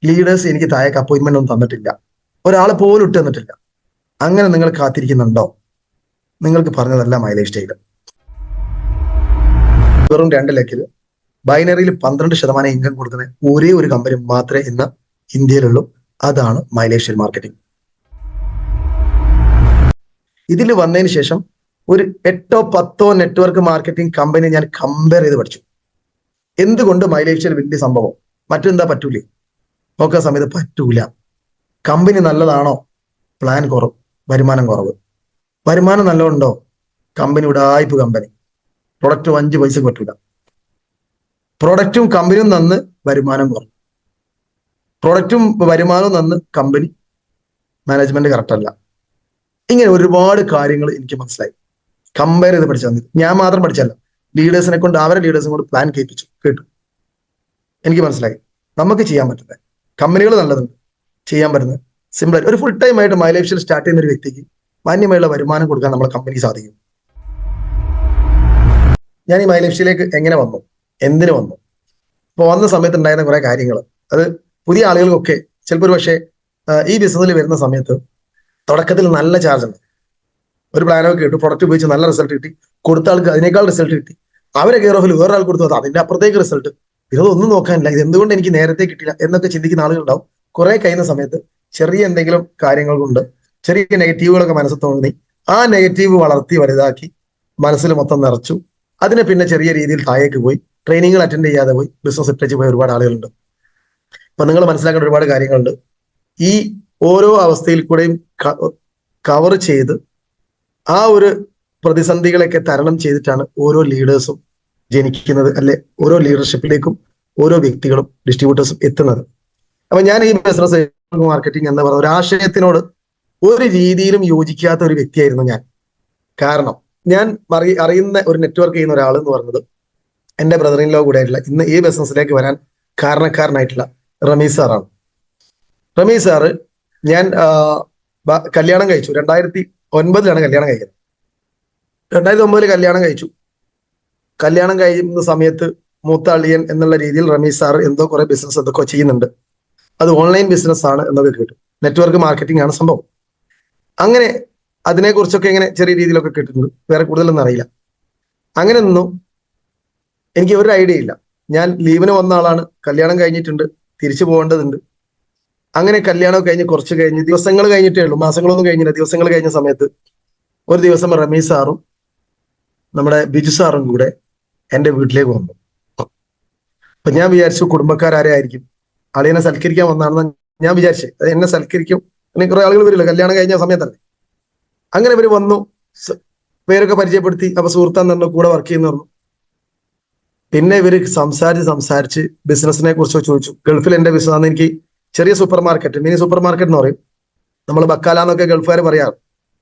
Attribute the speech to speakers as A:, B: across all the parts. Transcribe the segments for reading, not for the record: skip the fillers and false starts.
A: Leaders എനിക്ക് താഴേക്ക് appointment ഒന്നും തന്നിട്ടില്ല, ഒരാൾ പോലും ഇട്ട് തന്നിട്ടില്ല. അങ്ങനെ നിങ്ങൾ കാത്തിരിക്കുന്നുണ്ടോ? നിങ്ങൾക്ക് പറഞ്ഞതല്ല മൈ ലൈഫ് സ്റ്റൈൽ. വെറും 2 ലക്കിൽ ബൈനറിയിൽ 12% ഇൻകം കൊടുക്കുന്ന ഒരേ ഒരു കമ്പനി മാത്രമേ ഇന്ന് ഇന്ത്യയിലുള്ളൂ. അതാണ് മൈ ലൈഫ് സ്റ്റൈൽ മാർക്കറ്റിംഗ്. ഇതിൽ വന്നതിന് ശേഷം ഒരു 8-10 നെറ്റ്വർക്ക് മാർക്കറ്റിംഗ് കമ്പനി ഞാൻ കമ്പയർ ചെയ്ത് പഠിച്ചു. എന്തുകൊണ്ട് മൈ ലൈഫ് സ്റ്റൈൽ വലിയ സംഭവം? മറ്റെന്താ പറ്റൂലേ? നോക്കുന്ന സമയത്ത് പറ്റൂല. കമ്പനി നല്ലതാണോ? പ്ലാൻ കുറവ്, വരുമാനം കുറവ്. വരുമാനം നല്ലതുണ്ടോ? കമ്പനി ഉടായ്പ കമ്പനി. പ്രൊഡക്റ്റ് 5 പൈസക്ക് പറ്റൂല. പ്രൊഡക്റ്റും കമ്പനിയും നന്ന്, വരുമാനം കുറവ്. പ്രൊഡക്റ്റും വരുമാനവും നന്ന്, കമ്പനി മാനേജ്മെന്റ് കറക്റ്റ് അല്ല. ഇങ്ങനെ ഒരുപാട് കാര്യങ്ങൾ എനിക്ക് മനസ്സിലായി. കമ്പയർ ചെയ്ത് പഠിച്ചു. ഞാൻ മാത്രം പഠിച്ചല്ല, ലീഡേഴ്സിനെ കൊണ്ട്, അവരെ ലീഡേഴ്സിനെ കൊണ്ട് പ്ലാൻ കേട്ടു. എനിക്ക് മനസ്സിലായി നമുക്ക് ചെയ്യാൻ പറ്റുന്നത്. കമ്പനികൾ നല്ലതുണ്ട്, ചെയ്യാൻ പറ്റുന്നത് സിമ്പിൾ ആയിട്ട്. ഒരു ഫുൾ ടൈം ആയിട്ട് മൈ ലൈഫ് സ്റ്റൈൽ സ്റ്റാർട്ട് ചെയ്യുന്ന ഒരു വ്യക്തിക്ക് മാന്യമായുള്ള വരുമാനം കൊടുക്കാൻ നമ്മളെ കമ്പനിക്ക് സാധിക്കും. ഞാൻ ഈ മൈ ലൈഫ് സ്റ്റൈലിലേക്ക് എങ്ങനെ വന്നു, എന്തിനു വന്നു? ഇപ്പോൾ വന്ന സമയത്ത് ഉണ്ടായിരുന്ന കുറെ കാര്യങ്ങൾ, അത് പുതിയ ആളുകൾക്കൊക്കെ ചിലപ്പോൾ ഒരു പക്ഷേ ഈ ബിസിനസ്സിൽ വരുന്ന സമയത്ത് തുടക്കത്തിൽ നല്ല ചാർജ് ഉണ്ട്. ഒരു പ്ലാനൊക്കെ കിട്ടും, പ്രൊഡക്റ്റ് ഉപയോഗിച്ച് നല്ല റിസൾട്ട് കിട്ടി, കൊടുത്ത ആൾക്ക് അതിനേക്കാൾ റിസൾട്ട് കിട്ടി, അവരെ കെയർ ഓഫിൽ വേറൊരാൾ കൊടുത്തു, അതിന്റെ അപ്പുറത്തേക്ക് റിസൾട്ട്. ഇതൊന്നും നോക്കാനില്ല, ഇത് എന്തുകൊണ്ട് എനിക്ക് നേരത്തെ കിട്ടില്ല എന്നൊക്കെ ചിന്തിക്കുന്ന ആളുകളുണ്ടാവും. കുറെ കഴിയുന്ന സമയത്ത് ചെറിയ എന്തെങ്കിലും കാര്യങ്ങൾ കൊണ്ട് ചെറിയ നെഗറ്റീവുകളൊക്കെ മനസ്സിൽ തോന്നി, ആ നെഗറ്റീവ് വളർത്തി വലുതാക്കി മനസ്സിൽ മൊത്തം നിറച്ചു. അതിനെ പിന്നെ ചെറിയ രീതിയിൽ താഴേക്ക് പോയി, ട്രെയിനിങ്ങൾ അറ്റൻഡ് ചെയ്യാതെ പോയി ബിസിനസ് ഇട്ടേച്ച് പോയ ഒരുപാട് ആളുകളുണ്ട്. അപ്പൊ നിങ്ങൾ മനസ്സിലാക്കേണ്ട ഒരുപാട് കാര്യങ്ങളുണ്ട്. ഈ ഓരോ അവസ്ഥയിൽ കൂടെയും കവർ ചെയ്ത് ആ ഒരു പ്രതിസന്ധികളൊക്കെ തരണം ചെയ്തിട്ടാണ് ഓരോ ലീഡേഴ്സും ജനിക്കുന്നത്, അല്ലെ ഓരോ ലീഡർഷിപ്പിലേക്കും ഓരോ വ്യക്തികളും ഡിസ്ട്രിബ്യൂട്ടേഴ്സും എത്തുന്നത്. അപ്പൊ ഞാൻ ഈ ബിസിനസ് മാർക്കറ്റിംഗ് എന്ന് പറയുന്ന ഒരു ആശയത്തിനോട് ഒരു രീതിയിലും യോജിക്കാത്ത ഒരു വ്യക്തിയായിരുന്നു ഞാൻ. കാരണം ഞാൻ അറിയുന്ന ഒരു നെറ്റ്വർക്ക് ചെയ്യുന്ന ഒരാൾ എന്ന് പറയുന്നത് എന്റെ ബ്രദർ ഇൻ ലോ കൂടെ ആയിട്ടുള്ള, ഇന്ന് ഈ ബിസിനസ്സിലേക്ക് വരാൻ കാരണക്കാരനായിട്ടുള്ള റമീസ് സാറാണ്. റമീസ് സാറ് ഞാൻ കല്യാണം കഴിച്ചു. 2009 കല്യാണം കഴിക്കുന്നത്. 2009 കല്യാണം കഴിച്ചു. കല്യാണം കഴിയുന്ന സമയത്ത് മൂത്ത അളിയൻ എന്നുള്ള രീതിയിൽ റമീസ് സാർ എന്തോ കുറെ ബിസിനസ് എന്തൊക്കെ ചെയ്യുന്നുണ്ട്. അത് ഓൺലൈൻ ബിസിനസ് ആണ് എന്നൊക്കെ കേട്ടു. നെറ്റ്വർക്ക് മാർക്കറ്റിംഗ് ആണ് സംഭവം. അങ്ങനെ അതിനെക്കുറിച്ചൊക്കെ ഇങ്ങനെ ചെറിയ രീതിയിലൊക്കെ കേട്ടിട്ടുണ്ട്, വേറെ കൂടുതലൊന്നും അറിയില്ല. അങ്ങനെ ഒന്നും എനിക്ക് ഒരു ഐഡിയ ഇല്ല. ഞാൻ ലീവിന് വന്ന ആളാണ്, കല്യാണം കഴിഞ്ഞിട്ടുണ്ട്, തിരിച്ചു പോകേണ്ടതുണ്ട്. അങ്ങനെ കല്യാണം കഴിഞ്ഞ് കുറച്ച് കഴിഞ്ഞ് ദിവസങ്ങൾ കഴിഞ്ഞിട്ടേ ഉള്ളൂ, മാസങ്ങളൊന്നും കഴിഞ്ഞില്ല. ദിവസങ്ങൾ കഴിഞ്ഞ സമയത്ത് ഒരു ദിവസം റമീസ് സാറും നമ്മുടെ ബിജു സാറും കൂടെ എന്റെ വീട്ടിലേക്ക് വന്നു. അപ്പൊ ഞാൻ വിചാരിച്ചു കുടുംബക്കാരെ ആയിരിക്കും, അളിയനെ സൽക്കരിക്കാൻ വന്നാണെന്ന് ഞാൻ വിചാരിച്ചു. അത് എന്നെ സൽക്കരിക്കും, അങ്ങനെ കുറെ ആളുകൾ വരില്ല കല്യാണം കഴിഞ്ഞ സമയത്തല്ലേ. അങ്ങനെ ഇവര് വന്നു, പേരൊക്കെ പരിചയപ്പെടുത്തി. അപ്പൊ സുഹൃത്താന്ന് പറഞ്ഞു, കൂടെ വർക്ക് ചെയ്യുന്ന പറഞ്ഞു. പിന്നെ ഇവര് സംസാരിച്ച് ബിസിനസിനെ കുറിച്ച് ചോദിച്ചു. ഗൾഫിൽ എന്റെ ബിസിനസ്, എനിക്ക് ചെറിയ super market, mini super market എന്ന് പറയും നമ്മൾ, ബക്കാല എന്നൊക്കെ ഗൾഫുകാർ പറയാറ്.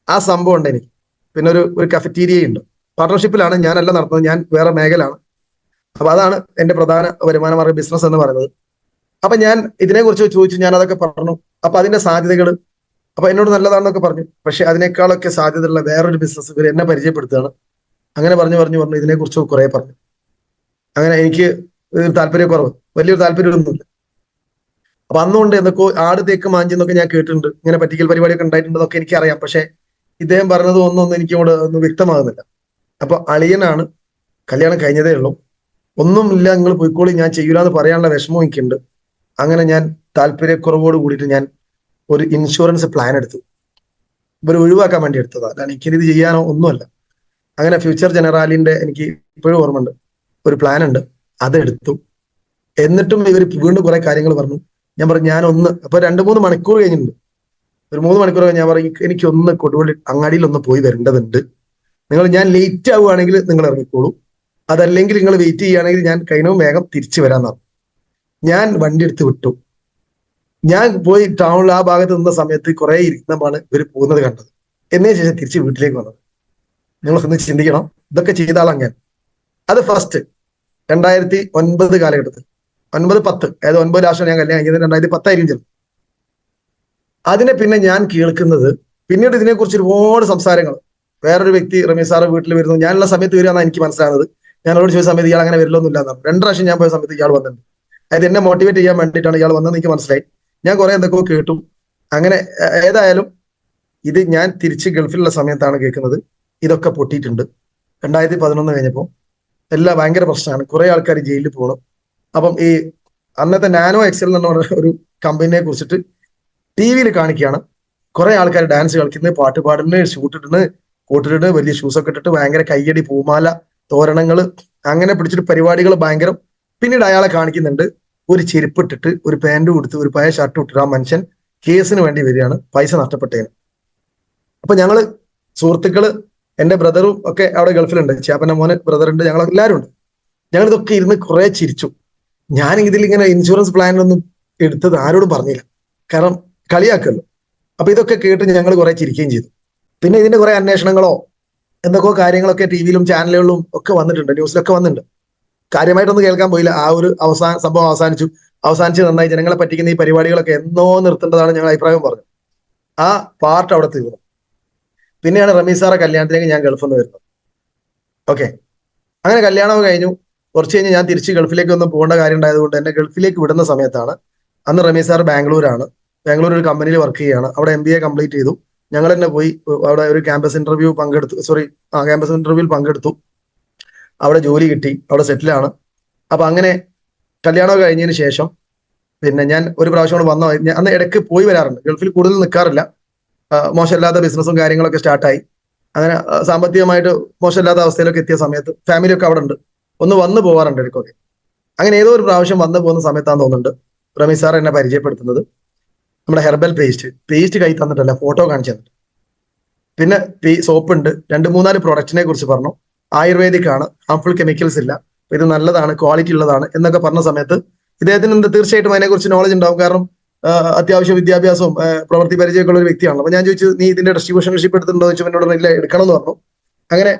A: ആ സംഭവം ഉണ്ട് എനിക്ക്. പിന്നെ ഒരു കഫറ്റീരിയ ഉണ്ട്. പാർട്ണർഷിപ്പിലാണ്, ഞാനല്ല നടത്തുന്നത്, ഞാൻ വേറെ മേഖലയാണ്. അപ്പൊ അതാണ് എന്റെ പ്രധാന വരുമാന മാർഗ്ഗ ബിസിനസ് എന്ന് പറയുന്നത്. അപ്പൊ ഞാൻ ഇതിനെക്കുറിച്ച് ചോദിച്ചു, ഞാൻ അതൊക്കെ പറഞ്ഞു. അപ്പൊ അതിന്റെ സാധ്യതകൾ, അപ്പൊ എന്നോട് നല്ലതാണെന്നൊക്കെ പറഞ്ഞു. പക്ഷെ അതിനേക്കാളൊക്കെ സാധ്യതയുള്ള വേറൊരു ബിസിനസ് ഇവർ എന്നെ പരിചയപ്പെടുത്തുകയാണ്. അങ്ങനെ പറഞ്ഞു ഇതിനെക്കുറിച്ച് കുറെ പറഞ്ഞു. അങ്ങനെ എനിക്ക് താല്പര്യക്കുറവ്, വലിയൊരു താല്പര്യമൊന്നുമില്ല. അപ്പൊ അന്നുകൊണ്ട് എന്തൊക്കെ ആട് തേക്ക് മാഞ്ചി എന്നൊക്കെ ഞാൻ കേട്ടിട്ടുണ്ട്, ഇങ്ങനെ പറ്റിക്കൽ പരിപാടിയൊക്കെ ഉണ്ടായിട്ടുണ്ടെന്നൊക്കെ എനിക്കറിയാം. പക്ഷെ ഇദ്ദേഹം പറഞ്ഞത് ഒന്നും എനിക്കോട് ഒന്നും വ്യക്തമാകുന്നില്ല. അപ്പൊ അളിയനാണ്, കല്യാണം കഴിഞ്ഞതേ ഉള്ളൂ, ഒന്നുമില്ല, നിങ്ങൾ പോയിക്കോളി, ഞാൻ ചെയ്യൂല എന്ന് പറയാനുള്ള വിഷമം എനിക്കുണ്ട്. അങ്ങനെ ഞാൻ താല്പര്യക്കുറവോട് കൂടിയിട്ട് ഞാൻ ഒരു ഇൻഷുറൻസ് പ്ലാൻ എടുത്തു. ഇവർ ഒഴിവാക്കാൻ വേണ്ടി എടുത്തതാ, അല്ലാതെ എനിക്കിത് ചെയ്യാനോ ഒന്നുമല്ല. അങ്ങനെ ഫ്യൂച്ചർ ജനറാലിന്റെ, എനിക്ക് ഇപ്പോഴും ഓർമ്മയുണ്ട്, ഒരു പ്ലാൻ ഉണ്ട്, അതെടുത്തു. എന്നിട്ടും ഇവർ വീണ്ടും കുറെ കാര്യങ്ങൾ പറഞ്ഞു. ഞാൻ പറഞ്ഞു അപ്പൊ 2-3 മണിക്കൂർ കഴിഞ്ഞിട്ടുണ്ട്. ഒരു 3 മണിക്കൂർ കഴിഞ്ഞ് ഞാൻ പറയും, എനിക്കൊന്ന് കൊടുവള്ളി അങ്ങാടിയിൽ ഒന്ന് പോയി വരേണ്ടതുണ്ട്. ഞാൻ ലേറ്റ് ആവുകയാണെങ്കിൽ നിങ്ങൾ ഇറങ്ങിക്കോളൂ, അതല്ലെങ്കിൽ നിങ്ങൾ വെയിറ്റ് ചെയ്യുകയാണെങ്കിൽ ഞാൻ കഴിഞ്ഞവും വേഗം തിരിച്ചു വരാമെന്നാണ്. ഞാൻ വണ്ടി എടുത്ത് വിട്ടു. ഞാൻ പോയി ടൗണിൽ ആ ഭാഗത്ത് നിന്ന സമയത്ത് കുറെ ഇരുന്നമാണ് ഇവർ പോകുന്നത് കണ്ടത്. എന്നതിന് ശേഷം തിരിച്ച് വീട്ടിലേക്ക് വന്നത്. നിങ്ങൾ ചിന്തിക്കണം, ഇതൊക്കെ ചെയ്ത ആളാണ് ഞാൻ. അത് ഫസ്റ്റ് 2009 കാലഘട്ടത്തിൽ, 9-10, അതായത് 9 ലാസ്റ്റ് ഞാൻ കല്യാണം കഴിഞ്ഞത്, 2010 ആയിരിക്കും ചിലപ്പോൾ. അതിനെ പിന്നെ ഞാൻ കേൾക്കുന്നത്, പിന്നീട് ഇതിനെക്കുറിച്ച് ഒരുപാട് സംസാരങ്ങൾ. വേറൊരു വ്യക്തി റമീസ് സാറ് വീട്ടിൽ വരുന്നു, ഞാനുള്ള സമയത്ത് വരികയെന്നാണ് എനിക്ക് മനസ്സിലാകുന്നത്. ഞാൻ അവരോട് ചോദിച്ച സമയത്ത് ഇയാൾ അങ്ങനെ വരില്ലൊന്നുമില്ല എന്നാണ്. 2 പ്രാവശ്യം ഞാൻ പോയ സമയത്ത് ഇയാൾ വന്നിട്ടുണ്ട്. അതായത് എന്നെ മോട്ടിവേറ്റ് ചെയ്യാൻ വേണ്ടിയിട്ടാണ് ഇയാൾ വന്നതെന്ന് എനിക്ക് മനസ്സിലായി. ഞാൻ കുറെ എന്തൊക്കെയോ കേട്ടു. അങ്ങനെ ഏതായാലും ഇത് ഞാൻ തിരിച്ച് ഗൾഫിലുള്ള സമയത്താണ് കേൾക്കുന്നത് ഇതൊക്കെ പൊട്ടിയിട്ടുണ്ട്. 2011 കഴിഞ്ഞപ്പോൾ എല്ലാം ഭയങ്കര പ്രശ്നമാണ്. കുറെ ആൾക്കാർ ജയിലിൽ പോകണം. അപ്പം ഈ അന്നത്തെ നാനോ എക്സൽ എന്ന് പറഞ്ഞ ഒരു കമ്പനിയെ കുറിച്ചിട്ട് ടി വിയിൽ കാണിക്കുകയാണ്. കുറെ ആൾക്കാർ ഡാൻസ് കളിക്കുന്നത്, പാട്ട് പാടുന്നത്, ഷൂട്ടിടുന്നത്, കോട്ടിട്ട് വലിയ ഷൂസ് ഒക്കെ ഇട്ടിട്ട് ഭയങ്കര കയ്യടി, പൂമാല, തോരണങ്ങൾ, അങ്ങനെ പിടിച്ചിട്ട് പരിപാടികൾ ഭയങ്കരം. പിന്നീട് അയാളെ കാണിക്കുന്നുണ്ട് ഒരു ചെരുപ്പ് ഇട്ടിട്ട് ഒരു പാൻറ് കൊടുത്ത് ഒരു പഴയ ഷർട്ട് ഇട്ടിട്ട് ആ മനുഷ്യൻ കേസിന് വേണ്ടി വരികയാണ്, പൈസ നഷ്ടപ്പെട്ടതിന്. അപ്പൊ ഞങ്ങള് സുഹൃത്തുക്കള്, എന്റെ ബ്രദറും ഒക്കെ അവിടെ ഗൾഫിലുണ്ട്, ചേപ്പന്റെ മോന് ബ്രദറുണ്ട്, ഞങ്ങൾ എല്ലാവരും ഉണ്ട്. ഞങ്ങൾ ഇതൊക്കെ ഇരുന്ന് കുറെ ചിരിച്ചു. ഞാൻ ഇതിലിങ്ങനെ ഇൻഷുറൻസ് പ്ലാനൊന്നും എടുത്തത് ആരോടും പറഞ്ഞില്ല, കാരണം കളിയാക്കല്ലോ. അപ്പൊ ഇതൊക്കെ കേട്ട് ഞങ്ങൾ കുറെ ചിരിക്കുകയും ചെയ്തു. പിന്നെ ഇതിന്റെ കുറെ അന്വേഷണങ്ങളോ എന്തൊക്കെയോ കാര്യങ്ങളൊക്കെ ടി വിയിലും ചാനലുകളിലും ഒക്കെ വന്നിട്ടുണ്ട്, ന്യൂസിലൊക്കെ വന്നിട്ടുണ്ട്. കാര്യമായിട്ടൊന്നും കേൾക്കാൻ പോയില്ല. ആ ഒരു സംഭവം അവസാനിച്ച് നന്നായി. ജനങ്ങളെ പറ്റിക്കുന്ന ഈ പരിപാടികളൊക്കെ എന്നോ നിർത്തേണ്ടതാണ് ഞങ്ങൾ അഭിപ്രായം പറഞ്ഞു. ആ പാർട്ട് അവിടെ തീർന്നു. പിന്നെയാണ് റമീസ് സാറെ കല്യാണത്തിലേക്ക് ഞാൻ ഗൾഫിൽ നിന്ന് വരുന്നത്. ഓക്കെ, അങ്ങനെ കല്യാണം കഴിഞ്ഞു. കുറച്ച് കഴിഞ്ഞ് ഞാൻ തിരിച്ച് ഗൾഫിലേക്ക് ഒന്നും പോകേണ്ട കാര്യം ഉണ്ടായതുകൊണ്ട് എന്നെ ഗൾഫിലേക്ക് വിടുന്ന സമയത്താണ്, അന്ന് റമീസ് സാർ ബാംഗ്ലൂരാണ്, ബാംഗ്ലൂർ ഒരു കമ്പനിയിൽ വർക്ക് ചെയ്യുകയാണ്. അവിടെ MBA കംപ്ലീറ്റ് ചെയ്തു. ഞങ്ങൾ തന്നെ പോയി അവിടെ ഒരു ക്യാമ്പസ് ഇന്റർവ്യൂ പങ്കെടുത്തു. അവിടെ ജോലി കിട്ടി, അവിടെ സെറ്റിലാണ്. അപ്പൊ അങ്ങനെ കല്യാണം കഴിഞ്ഞതിന് ശേഷം പിന്നെ ഞാൻ ഒരു പ്രാവശ്യം കൂടെ വന്ന, അന്ന് ഇടയ്ക്ക് പോയി വരാറുണ്ട്, ഗൾഫിൽ കൂടുതൽ നിൽക്കാറില്ല. മോശമില്ലാത്ത ബിസിനസ്സും കാര്യങ്ങളൊക്കെ സ്റ്റാർട്ടായി. അങ്ങനെ സാമ്പത്തികമായിട്ട് മോശമില്ലാത്ത അവസ്ഥയിലൊക്കെ എത്തിയ സമയത്ത് ഫാമിലിയൊക്കെ അവിടെ ഉണ്ട്, ഒന്ന് വന്നു പോകാറുണ്ട് ഇടയ്ക്കൊക്കെ. അങ്ങനെ ഏതോ ഒരു പ്രാവശ്യം വന്നു പോകുന്ന സമയത്താന്ന് തോന്നുന്നുണ്ട് റമീസ് സാർ എന്നെ പരിചയപ്പെടുത്തുന്നത്. നമ്മുടെ ഹെർബൽ പേസ്റ്റ് കൈ തന്നിട്ടല്ല, ഫോട്ടോ കാണിച്ചു തന്നിട്ട്. പിന്നെ സോപ്പ് ഉണ്ട്, 2-3-4 പ്രൊഡക്റ്റിനെ കുറിച്ച് പറഞ്ഞു. ആയുർവേദിക് ആണ്, ഹാർംഫുൾ കെമിക്കൽസ് ഇല്ല, ഇത് നല്ലതാണ്, ക്വാളിറ്റി ഉള്ളതാണ് എന്നൊക്കെ പറഞ്ഞ സമയത്ത് ഇദ്ദേഹത്തിന് തീർച്ചയായിട്ടും അതിനെക്കുറിച്ച് നോളജ് ഉണ്ടാവും. കാരണം അത്യാവശ്യം വിദ്യാഭ്യാസവും പ്രവൃത്തി പരിചയമൊക്കെ ഉള്ള ഒരു വ്യക്തിയാണ്. അപ്പൊ ഞാൻ ചോദിച്ചു, നീ ഇതിന്റെ ഡിസ്ട്രിബ്യൂഷൻഷിപ്പ് എടുത്തിട്ടുണ്ടോ ചോദിച്ചു. എന്നോട് ഇല്ല, എടുക്കണം എന്ന് പറഞ്ഞു. അങ്ങനെ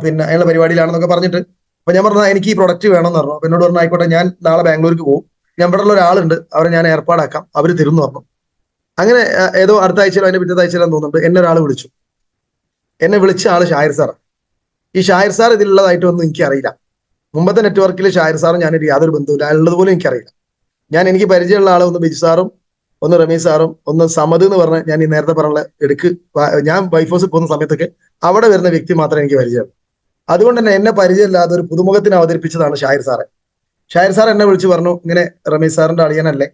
A: പിന്നെ അയാളുടെ പരിപാടിയിലാണെന്നൊക്കെ പറഞ്ഞിട്ട്, അപ്പൊ ഞാൻ പറഞ്ഞാൽ എനിക്ക് ഈ പ്രൊഡക്റ്റ് വേണമെന്ന് പറഞ്ഞു. അപ്പൊ എന്നോട് പറഞ്ഞു ആയിക്കോട്ടെ, ഞാൻ നാളെ ബാംഗ്ലൂർക്ക് പോകും, ഞാൻ ഇവിടെ ഉള്ള ഒരാളുണ്ട്, അവരെ ഞാൻ ഏർപ്പാടാക്കാം, അവര് തരും എന്ന് പറഞ്ഞു. അങ്ങനെ ഏതോ അടുത്ത ആഴ്ചയിലോ അതിന്റെ പിറ്റത്തെ ആഴ്ചയിലോ തോന്നുന്നുണ്ട് എന്നെ ഒരാൾ വിളിച്ചു. എന്നെ വിളിച്ച ആള് ഷാഹിർ സാറാണ്. ഈ ഷാഹിർ സാർ ഇതിലുള്ളതായിട്ടൊന്നും എനിക്ക് അറിയില്ല. മുമ്പത്തെ നെറ്റ്വർക്കിൽ ഷാഹിർ സാറും ഞാനൊരു യാതൊരു ബന്ധവുമില്ല, ഉള്ളത് പോലും എനിക്കറിയില്ല. എനിക്ക് പരിചയമുള്ള ആളെ ഒന്ന് ബിജു സാറും ഒന്ന് റമീസ് സാറും ഒന്ന് സമദ് എന്ന് പറഞ്ഞ, ഞാൻ ഈ നേരത്തെ പറഞ്ഞ ഞാൻ വൈഫ് ഹൗസിൽ പോകുന്ന സമയത്തൊക്കെ അവിടെ വരുന്ന വ്യക്തി മാത്രമേ എനിക്ക് പരിചയമുള്ളൂ. അതുകൊണ്ട് തന്നെ എന്നെ പരിചയമില്ലാതെ ഒരു പുതുമുഖത്തിന് അവതരിപ്പിച്ചതാണ് ഷാഹിർ സാറെ. ഷാഹിർ സാർ എന്നെ വിളിച്ച് പറഞ്ഞു, ഇങ്ങനെ റമീസ് സാറിന്റെ അളിയനല്ലേ,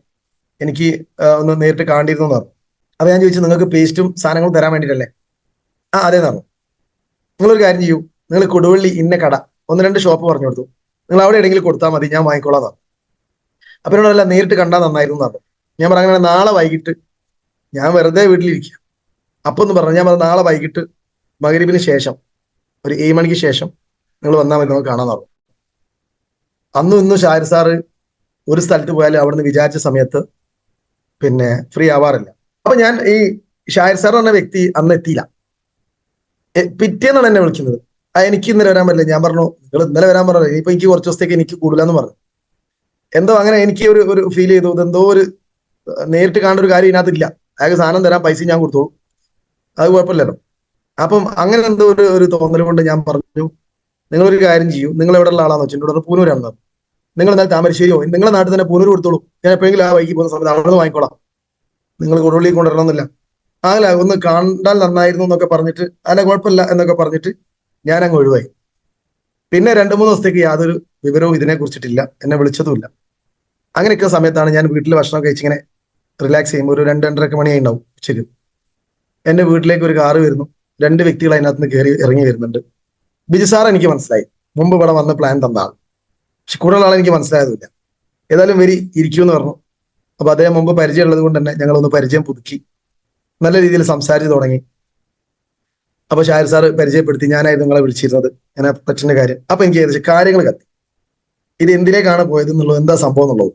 A: എനിക്ക് ഒന്ന് നേരിട്ട് കാണേണ്ടിയിരുന്നു എന്ന് പറഞ്ഞു. അപ്പൊ ഞാൻ ചോദിച്ചു, നിങ്ങൾക്ക് പേസ്റ്റും സാധനങ്ങളും തരാൻ വേണ്ടിയിട്ടല്ലേ? ആ അതെ പറഞ്ഞു. നിങ്ങളൊരു കാര്യം ചെയ്യൂ, നിങ്ങൾ കൊടുവള്ളി ഇന്ന കട 1-2 ഷോപ്പ് പറഞ്ഞു കൊടുത്തു, നിങ്ങൾ അവിടെ എവിടെയെങ്കിലും കൊടുത്താൽ മതി, ഞാൻ വാങ്ങിക്കോളാം പറഞ്ഞു. അപ്പൊ എന്നോടല്ല, നേരിട്ട് കണ്ടാൽ നന്നായിരുന്നു പറഞ്ഞു. ഞാൻ പറഞ്ഞു, അങ്ങനെ നാളെ വൈകിട്ട്, ഞാൻ വെറുതെ വീട്ടിലിരിക്കുക, അപ്പൊ ഒന്ന് പറഞ്ഞു. ഞാൻ പറഞ്ഞു, നാളെ വൈകിട്ട് മഗ്‌രിബിന് ശേഷം ഒരു 7 മണിക്ക് ശേഷം നിങ്ങൾ വന്നാൽ മതി, നമുക്ക് കാണാൻ പറഞ്ഞു. അന്നും ഇന്നും ഷാഹിർ സാറ് ഒരു സ്ഥലത്ത് പോയാലും അവിടുന്ന് വിചാരിച്ച സമയത്ത് പിന്നെ ഫ്രീ ആവാറില്ല. അപ്പൊ ഞാൻ ഈ ഷാഹിർ സാർ എന്ന വ്യക്തി അന്ന് എത്തിയില്ല. പിറ്റേന്നാണ് എന്നെ വിളിക്കുന്നത്, എനിക്ക് ഇന്നലെ വരാൻ പറ്റില്ല. ഞാൻ പറഞ്ഞു, നിങ്ങൾ ഇന്നലെ വരാൻ പറഞ്ഞത്, ഇനിയിപ്പോ എനിക്ക് കുറച്ച് ദിവസത്തേക്ക് എനിക്ക് കൂടുതലെന്ന് പറഞ്ഞു. എന്തോ അങ്ങനെ എനിക്ക് ഒരു ഫീൽ ചെയ്തു, എന്തോ ഒരു നേരിട്ട് കാണേണ്ട ഒരു കാര്യം ഇതിനകത്തില്ല. അയാൾക്ക് സാധനം തരാൻ പൈസ ഞാൻ കൊടുത്തോളൂ, അത് കുഴപ്പമില്ലല്ലോ. അപ്പം അങ്ങനെ എന്തോ ഒരു തോന്നൽ കൊണ്ട് ഞാൻ പറഞ്ഞു, നിങ്ങളൊരു കാര്യം ചെയ്യൂ, നിങ്ങൾ എവിടെ ഉള്ള ആളാന്ന് വെച്ചാൽ എന്നോട് പൂനൂരാണെന്ന് പറഞ്ഞു. നിങ്ങൾ എന്നാൽ താമരശ്ശേരിയോ നിങ്ങളുടെ നാട്ടിൽ തന്നെ പൂനൂർ കൊടുത്തോളൂ, ഞാൻ എപ്പോഴെങ്കിലും ആ വൈകി പോകുന്ന സമയത്ത് അവിടെ നിന്ന് വാങ്ങിക്കോളാം, നിങ്ങൾ കൊടുവള്ളി കൊണ്ടുവരണമെന്നില്ല. അല്ല, ഒന്ന് കണ്ടാൽ നന്നായിരുന്നു എന്നൊക്കെ പറഞ്ഞിട്ട്, അല്ല കുഴപ്പമില്ല എന്നൊക്കെ പറഞ്ഞിട്ട് ഞാൻ അങ്ങ് ഒഴിവായി. പിന്നെ 2-3 ദിവസത്തേക്ക് യാതൊരു വിവരവും ഇതിനെ കുറിച്ചിട്ടില്ല, എന്നെ വിളിച്ചതുമില്ല. അങ്ങനെയൊക്കെ സമയത്താണ് ഞാൻ വീട്ടിൽ ഭക്ഷണം കഴിച്ചിങ്ങനെ റിലാക്സ് ചെയ്യുമ്പോൾ ഒരു 2-2:30 മണിയായി ഉണ്ടാവും ഉച്ചയ്ക്ക്. എന്റെ വീട്ടിലേക്ക് ഒരു കാറ് വരുന്നു, 2 വ്യക്തികൾ അതിനകത്ത് നിന്ന് കയറി ഇറങ്ങി വരുന്നുണ്ട്. ബിജു സാർ എനിക്ക് മനസ്സിലായി, മുമ്പ് ഇവിടെ വന്ന് പ്ലാൻ തന്നാണ്, പക്ഷെ കൂടുതൽ ആളെ എനിക്ക് മനസ്സിലായതില്ല. ഏതായാലും ഇരിക്കൂ എന്ന് പറഞ്ഞു. അപ്പൊ അദ്ദേഹം മുമ്പ് പരിചയം ഉള്ളത് കൊണ്ട് തന്നെ ഞങ്ങളൊന്ന് പരിചയം പുതുക്കി, നല്ല രീതിയിൽ സംസാരിച്ചു തുടങ്ങി. അപ്പൊ ഷാഹിർ സാറ് പരിചയപ്പെടുത്തി, ഞാനായിരുന്നു നിങ്ങളെ വിളിച്ചിരുന്നത്, ഞാൻ പ്രൊഡക്ഷന്റെ കാര്യം. അപ്പൊ എനിക്ക് ഏകദേശം കാര്യങ്ങൾ കത്തി, ഇത് എന്തിലേക്കാണ് പോയത് എന്നുള്ളത്, എന്താ സംഭവം എന്നുള്ളത്.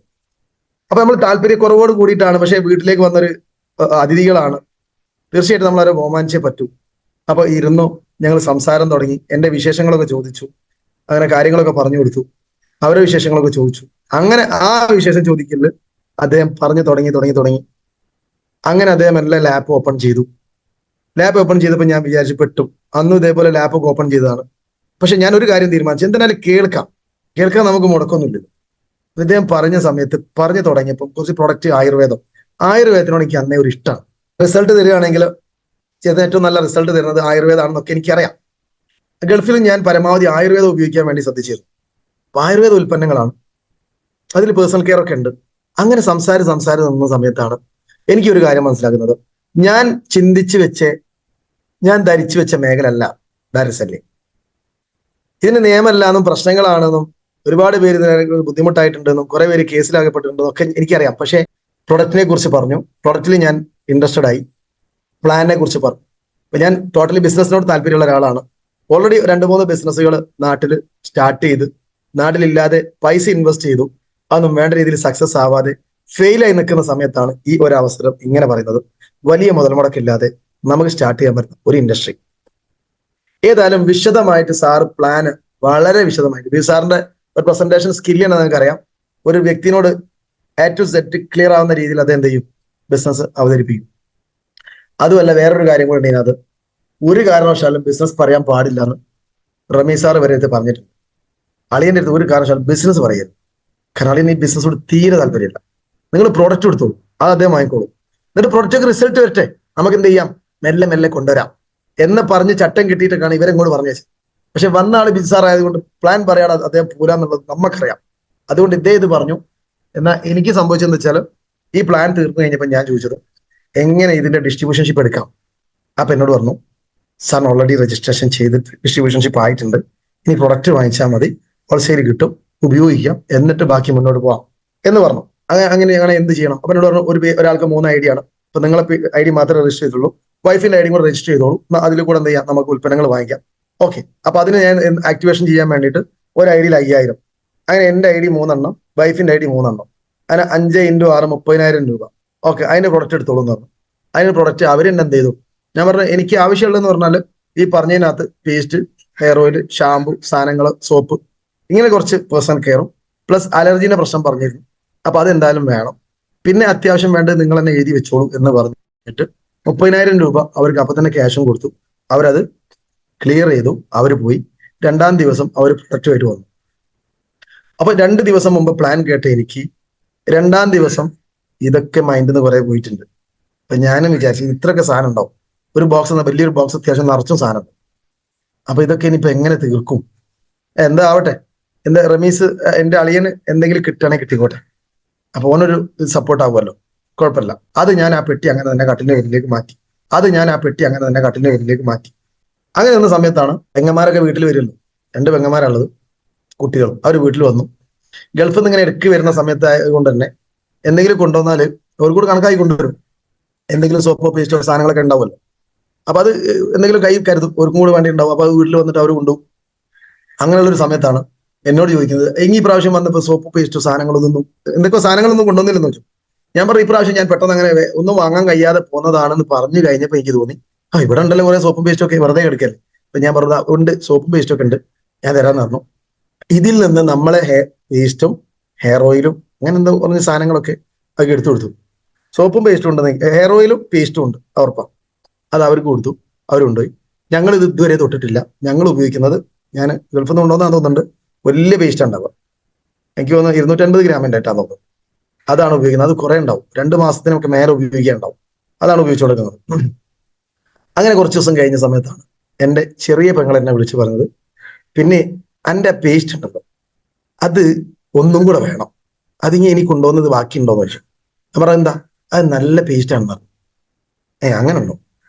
A: അപ്പൊ നമ്മൾ താല്പര്യക്കുറവോട് കൂടിയിട്ടാണ്, പക്ഷെ വീട്ടിലേക്ക് വന്നൊരു അതിഥികളാണ്, തീർച്ചയായിട്ടും നമ്മൾ അവരെ ബഹുമാനിച്ചേ പറ്റൂ. അപ്പൊ ഇരുന്നു, ഞങ്ങൾ സംസാരം തുടങ്ങി, എന്റെ വിശേഷങ്ങളൊക്കെ ചോദിച്ചു, അങ്ങനെ കാര്യങ്ങളൊക്കെ പറഞ്ഞു കൊടുത്തു, അവരുടെ വിശേഷങ്ങളൊക്കെ ചോദിച്ചു. അങ്ങനെ ആ വിശേഷം ചോദിക്കല് അദ്ദേഹം പറഞ്ഞു തുടങ്ങി. അങ്ങനെ അദ്ദേഹം എല്ലാം ലാപ്പ് ഓപ്പൺ ചെയ്തു. ലാപ്പ് ഓപ്പൺ ചെയ്തപ്പോൾ ഞാൻ വിചാരിച്ചു പെട്ടു. അന്നും ഇതേപോലെ ലാപ്പ് ഓപ്പൺ ചെയ്തതാണ്. പക്ഷെ ഞാൻ ഒരു കാര്യം തീരുമാനിച്ചു, എന്തിനാലും കേൾക്കാം നമുക്ക് മുടക്കൊന്നുമില്ലല്ലോ. ഇദ്ദേഹം പറഞ്ഞ സമയത്ത് പറഞ്ഞു തുടങ്ങിയപ്പോൾ കുറച്ച് പ്രൊഡക്റ്റ് ആയുർവേദത്തിനോട് എനിക്ക് അന്നേ ഒരു ഇഷ്ടമാണ്. റിസൾട്ട് തരികയാണെങ്കിൽ ഏറ്റവും നല്ല റിസൾട്ട് തരുന്നത് ആയുർവേദമാണെന്നൊക്കെ എനിക്കറിയാം. ഗൾഫിൽ ഞാൻ പരമാവധി ആയുർവേദം ഉപയോഗിക്കാൻ വേണ്ടി ശ്രദ്ധിച്ചിരുന്നു. അപ്പൊ ആയുർവേദ ഉൽപ്പന്നങ്ങളാണ്, അതിൽ പേഴ്സണൽ കെയർ ഒക്കെ ഉണ്ട്. അങ്ങനെ സംസാരം നിന്ന സമയത്താണ് എനിക്കൊരു കാര്യം മനസ്സിലാക്കുന്നത്. ഞാൻ ചിന്തിച്ചു വെച്ച് ഞാൻ ധരിച്ചു വെച്ച മേഖല അല്ല ഡയറക്ട്. ഇതിന് നിയമമല്ലാന്നും പ്രശ്നങ്ങളാണെന്നും ഒരുപാട് പേര് ബുദ്ധിമുട്ടായിട്ടുണ്ടെന്നും കുറെ പേര് കേസിലാകപ്പെട്ടിട്ടുണ്ടെന്നും ഒക്കെ എനിക്കറിയാം. പക്ഷെ പ്രൊഡക്റ്റിനെ കുറിച്ച് പറഞ്ഞു, പ്രൊഡക്റ്റിൽ ഞാൻ ഇൻട്രസ്റ്റഡ് ആയി, പ്ലാനിനെ കുറിച്ച് പറഞ്ഞു. അപ്പൊ ഞാൻ ടോട്ടലി ബിസിനസ്സിനോട് താല്പര്യമുള്ള ഒരാളാണ്. ഓൾറെഡി 2-3 ബിസിനസ്സുകൾ നാട്ടിൽ സ്റ്റാർട്ട് ചെയ്ത് നാട്ടിലില്ലാതെ പൈസ ഇൻവെസ്റ്റ് ചെയ്തു, അതൊന്നും വേണ്ട രീതിയിൽ സക്സസ് ആവാതെ ഫെയിലായി നിൽക്കുന്ന സമയത്താണ് ഈ ഒരു അവസരം ഇങ്ങനെ പറയുന്നത്. വലിയ മുതൽ മുടക്കില്ലാതെ നമുക്ക് സ്റ്റാർട്ട് ചെയ്യാൻ പറ്റുന്ന ഒരു ഇൻഡസ്ട്രി. ഏതായാലും വിശദമായിട്ട് സാറ് പ്ലാന് വളരെ വിശദമായിട്ട്, സാറിന്റെ ഒരു പ്രസന്റേഷൻ സ്കില്ലാണ് നിങ്ങൾക്കറിയാം. ഒരു വ്യക്തിനോട് A to Z ക്ലിയർ ആവുന്ന രീതിയിൽ അത് എന്ത് ചെയ്യും, ബിസിനസ് അവതരിപ്പിക്കും. അതുമല്ല, വേറൊരു കാര്യം കൂടെ ഉണ്ടെങ്കിൽ, അത് ഒരു കാരണവശാലും ബിസിനസ് പറയാൻ പാടില്ല എന്ന് റമീ സാർ വരെ പറഞ്ഞിട്ടുണ്ട്. അളിയന്റെ അടുത്ത് ഒരു കാരണവശാലും ബിസിനസ് പറയരുത്. കാരണം അളിയൻ ഈ ബിസിനസ്സോട് തീരെ താല്പര്യമില്ല. നിങ്ങൾ പ്രോഡക്റ്റ് എടുത്തോളൂ, അത് അദ്ദേഹം വാങ്ങിക്കോളൂ. എന്നിട്ട് പ്രൊഡക്റ്റ് റിസൾട്ട് വരട്ടെ, നമുക്ക് എന്ത് ചെയ്യാം, മെല്ലെ മെല്ലെ കൊണ്ടുവരാം എന്ന് പറഞ്ഞ് ചട്ടം കിട്ടിയിട്ടൊക്കെയാണ് ഇവരെങ്ങോട്ട് പറഞ്ഞു. പക്ഷെ വന്ന ആള് ബിസാർ ആയതുകൊണ്ട് പ്ലാൻ പറയാതെ അദ്ദേഹം പോരാന്നുള്ളത് നമുക്കറിയാം. അതുകൊണ്ട് ഇദ്ദേഹം ഇത് പറഞ്ഞു. എന്നാൽ എനിക്ക് സംഭവിച്ചതെന്ന് വെച്ചാൽ, ഈ പ്ലാൻ തീർന്നു കഴിഞ്ഞപ്പോൾ ഞാൻ ചോദിച്ചത് എങ്ങനെ ഇതിന്റെ ഡിസ്ട്രിബ്യൂഷൻഷിപ്പ് എടുക്കാം. അപ്പൊ എന്നോട് പറഞ്ഞു, സാറിന് ഓൾറെഡി രജിസ്ട്രേഷൻ ചെയ്ത് ഡിസ്ട്രിബ്യൂഷൻഷിപ്പ് ആയിട്ടുണ്ട്, ഇനി പ്രൊഡക്റ്റ് വാങ്ങിച്ചാൽ മതി, ഹോൾസെയിൽ കിട്ടും, ഉപയോഗിക്കാം, എന്നിട്ട് ബാക്കി മുന്നോട്ട് പോവാം എന്ന് പറഞ്ഞു. അങ്ങനെ എന്ത് ചെയ്യണം? അപ്പൊ എന്നോട് പറഞ്ഞു, ഒരാൾക്ക് 3 ID ആണ്. അപ്പൊ നിങ്ങളെ ID മാത്രമേ രജിസ്റ്റർ ചെയ്തുള്ളൂ, വൈഫിന്റെ ID കൂടെ രജിസ്റ്റർ ചെയ്തോളൂ, അതിൽ കൂടെ എന്ത് ചെയ്യാം, നമുക്ക് ഉൽപ്പന്നങ്ങൾ വാങ്ങിക്കാം. ഓക്കെ. അപ്പൊ അതിന് ഞാൻ ആക്ടിവേഷൻ ചെയ്യാൻ വേണ്ടിയിട്ട് ഒരു ID-യിൽ 5000, അങ്ങനെ എന്റെ ID 3 എണ്ണം, വൈഫിന്റെ ID 3 എണ്ണം, അതിന് 5 × 6 30,000 രൂപ. ഓക്കെ, അതിന്റെ പ്രൊഡക്റ്റ് എടുത്തോളൂ എന്ന് പറഞ്ഞു. അതിന് പ്രൊഡക്റ്റ് അവരെന്നെ എന്ത് ചെയ്തു, ഞാൻ പറഞ്ഞു എനിക്ക് ആവശ്യമുള്ളതെന്ന് പറഞ്ഞാൽ ഈ പറഞ്ഞതിനകത്ത് പേസ്റ്റ്, ഹെയർ ഓയിൽ, ഷാമ്പു, സാധനങ്ങൾ, സോപ്പ്, ഇങ്ങനെ കുറച്ച് പേഴ്സണൽ കെയറും പ്ലസ് അലർജീന്റെ പ്രശ്നം പറഞ്ഞിരുന്നു. അപ്പൊ അതെന്തായാലും വേണം, പിന്നെ അത്യാവശ്യം വേണ്ടത് നിങ്ങൾ തന്നെ എഴുതി വെച്ചോളൂ എന്ന് പറഞ്ഞിട്ട് 30,000 രൂപ അവർക്ക് അപ്പൊ തന്നെ ക്യാഷും കൊടുത്തു. അവരത് ക്ലിയർ ചെയ്തു. അവർ പോയി. 2-ാം ദിവസം അവർ പ്രൊഡക്റ്റുമായിട്ട് വന്നു. അപ്പൊ 2 ദിവസം മുമ്പ് പ്ലാൻ കേട്ട എനിക്ക് 2-ാം ദിവസം ഇതൊക്കെ മൈൻഡിൽ നിന്ന് കുറെ പോയിട്ടുണ്ട്. അപ്പൊ ഞാനും വിചാരിച്ചു ഇത്രയൊക്കെ സാധനം ഉണ്ടാവും, ഒരു ബോക്സ്, വലിയൊരു ബോക്സ് അത്യാവശ്യം നിറച്ചും സാധനം. അപ്പൊ ഇതൊക്കെ ഇനിയിപ്പോ എങ്ങനെ തീർക്കും? എന്താ ആവട്ടെ, എന്താ റമീസ് എന്റെ അളിയന് എന്തെങ്കിലും കിട്ടുകയാണെങ്കിൽ കിട്ടിക്കോട്ടെ, അപ്പൊ ഓനൊരു സപ്പോർട്ട് ആവുമല്ലോ, കുഴപ്പമില്ല. അത് ഞാൻ ആ പെട്ടി അങ്ങനെ തന്നെ കട്ടിലിന്റെ പേരിലേക്ക് മാറ്റി. അങ്ങനെ നിന്ന സമയത്താണ് പെങ്ങന്മാരൊക്കെ വീട്ടിൽ വരുമല്ലോ, 2 പെങ്ങന്മാരുള്ളത്, കുട്ടികളും, അവർ വീട്ടിൽ വന്നു. ഗൾഫിൽ നിന്ന് ഇങ്ങനെ ഇടയ്ക്ക് വരുന്ന സമയത്തായതുകൊണ്ട് തന്നെ എന്തെങ്കിലും കൊണ്ടുവന്നാല് അവർ കൂടെ കണക്കായി കൊണ്ടുവരും. എന്തെങ്കിലും സോപ്പോ പേസ്റ്റോ സാധനങ്ങളൊക്കെ ഉണ്ടാവുമല്ലോ. അപ്പൊ അത് എന്തെങ്കിലും കൈ കരുതും, അവർക്കും കൂടെ വേണ്ടി ഉണ്ടാവും. അപ്പൊ അത് വീട്ടിൽ വന്നിട്ട് അവർ കൊണ്ടുപോകും. അങ്ങനെയുള്ളൊരു സമയത്താണ് എന്നോട് ചോദിക്കുന്നത്, ഈ പ്രാവശ്യം വന്നപ്പോൾ സോപ്പ് പേസ്റ്റോ എന്തൊക്കെ സാധനങ്ങളൊന്നും കൊണ്ടുവന്നില്ലെന്ന് വെച്ചു. ഞാൻ പറഞ്ഞു, ഈ പ്രാവശ്യം ഞാൻ പെട്ടെന്ന് അങ്ങനെ ഒന്നും വാങ്ങാൻ കഴിയാതെ പോകുന്നതാണെന്ന് പറഞ്ഞു കഴിഞ്ഞപ്പോൾ എനിക്ക് തോന്നി, ഇവിടെ ഉണ്ടല്ലോ കുറെ സോപ്പും പേസ്റ്റും ഒക്കെ, വെറുതെ എടുക്കല്ലേ. അപ്പൊ ഞാൻ പറഞ്ഞു, ഉണ്ട്, സോപ്പും പേസ്റ്റും ഒക്കെ ഉണ്ട്, ഞാൻ തരാന്ന് പറഞ്ഞു. ഇതിൽ നിന്ന് നമ്മളെ പേസ്റ്റും ഹെയർ ഓയിലും അങ്ങനെ എന്താ പറഞ്ഞ സാധനങ്ങളൊക്കെ അത് എടുത്തു കൊടുത്തു. സോപ്പും പേസ്റ്റും ഉണ്ടെന്ന്, ഹെയർ ഓയിലും പേസ്റ്റും ഉണ്ട് അവർപ്പം, അത് അവർക്ക് കൊടുത്തു. അവരുകൊണ്ടുപോയി. ഞങ്ങൾ ഇത് ഇതുവരെ തൊട്ടിട്ടില്ല. ഞങ്ങൾ ഉപയോഗിക്കുന്നത്, ഞാൻ ഗൾഫിൽ നിന്ന് കൊണ്ടുവന്നാന്ന് തോന്നുന്നുണ്ട്, വലിയ പേസ്റ്റ് ഉണ്ടാവുക, എനിക്ക് തോന്നുന്നു 250 ഗ്രാമിൻ്റെ ആയിട്ടാണ് തോന്നുന്നത്. അതാണ് ഉപയോഗിക്കുന്നത്. അത് കുറെ ഉണ്ടാവും, 2 മാസത്തിനൊക്കെ മേലെ ഉപയോഗിക്കാനുണ്ടാവും. അതാണ് ഉപയോഗിച്ചു കൊടുക്കുന്നത്. അങ്ങനെ കുറച്ച് ദിവസം കഴിഞ്ഞ സമയത്താണ് എൻ്റെ ചെറിയ പെങ്ങൾ എന്നെ വിളിച്ചു പറഞ്ഞത്, പിന്നെ എൻ്റെ പേസ്റ്റ് ഉണ്ടല്ലോ, അത് ഒന്നും കൂടെ വേണം, അതിങ്ങനെ ഇനി കൊണ്ടുവന്നത് ബാക്കിയുണ്ടോന്ന് ചോദിച്ചു. ഞാൻ പറഞ്ഞ എന്താ, അത് നല്ല പേസ്റ്റ് ആണെന്ന് പറഞ്ഞു. അങ്ങനെ ഉണ്ടോ?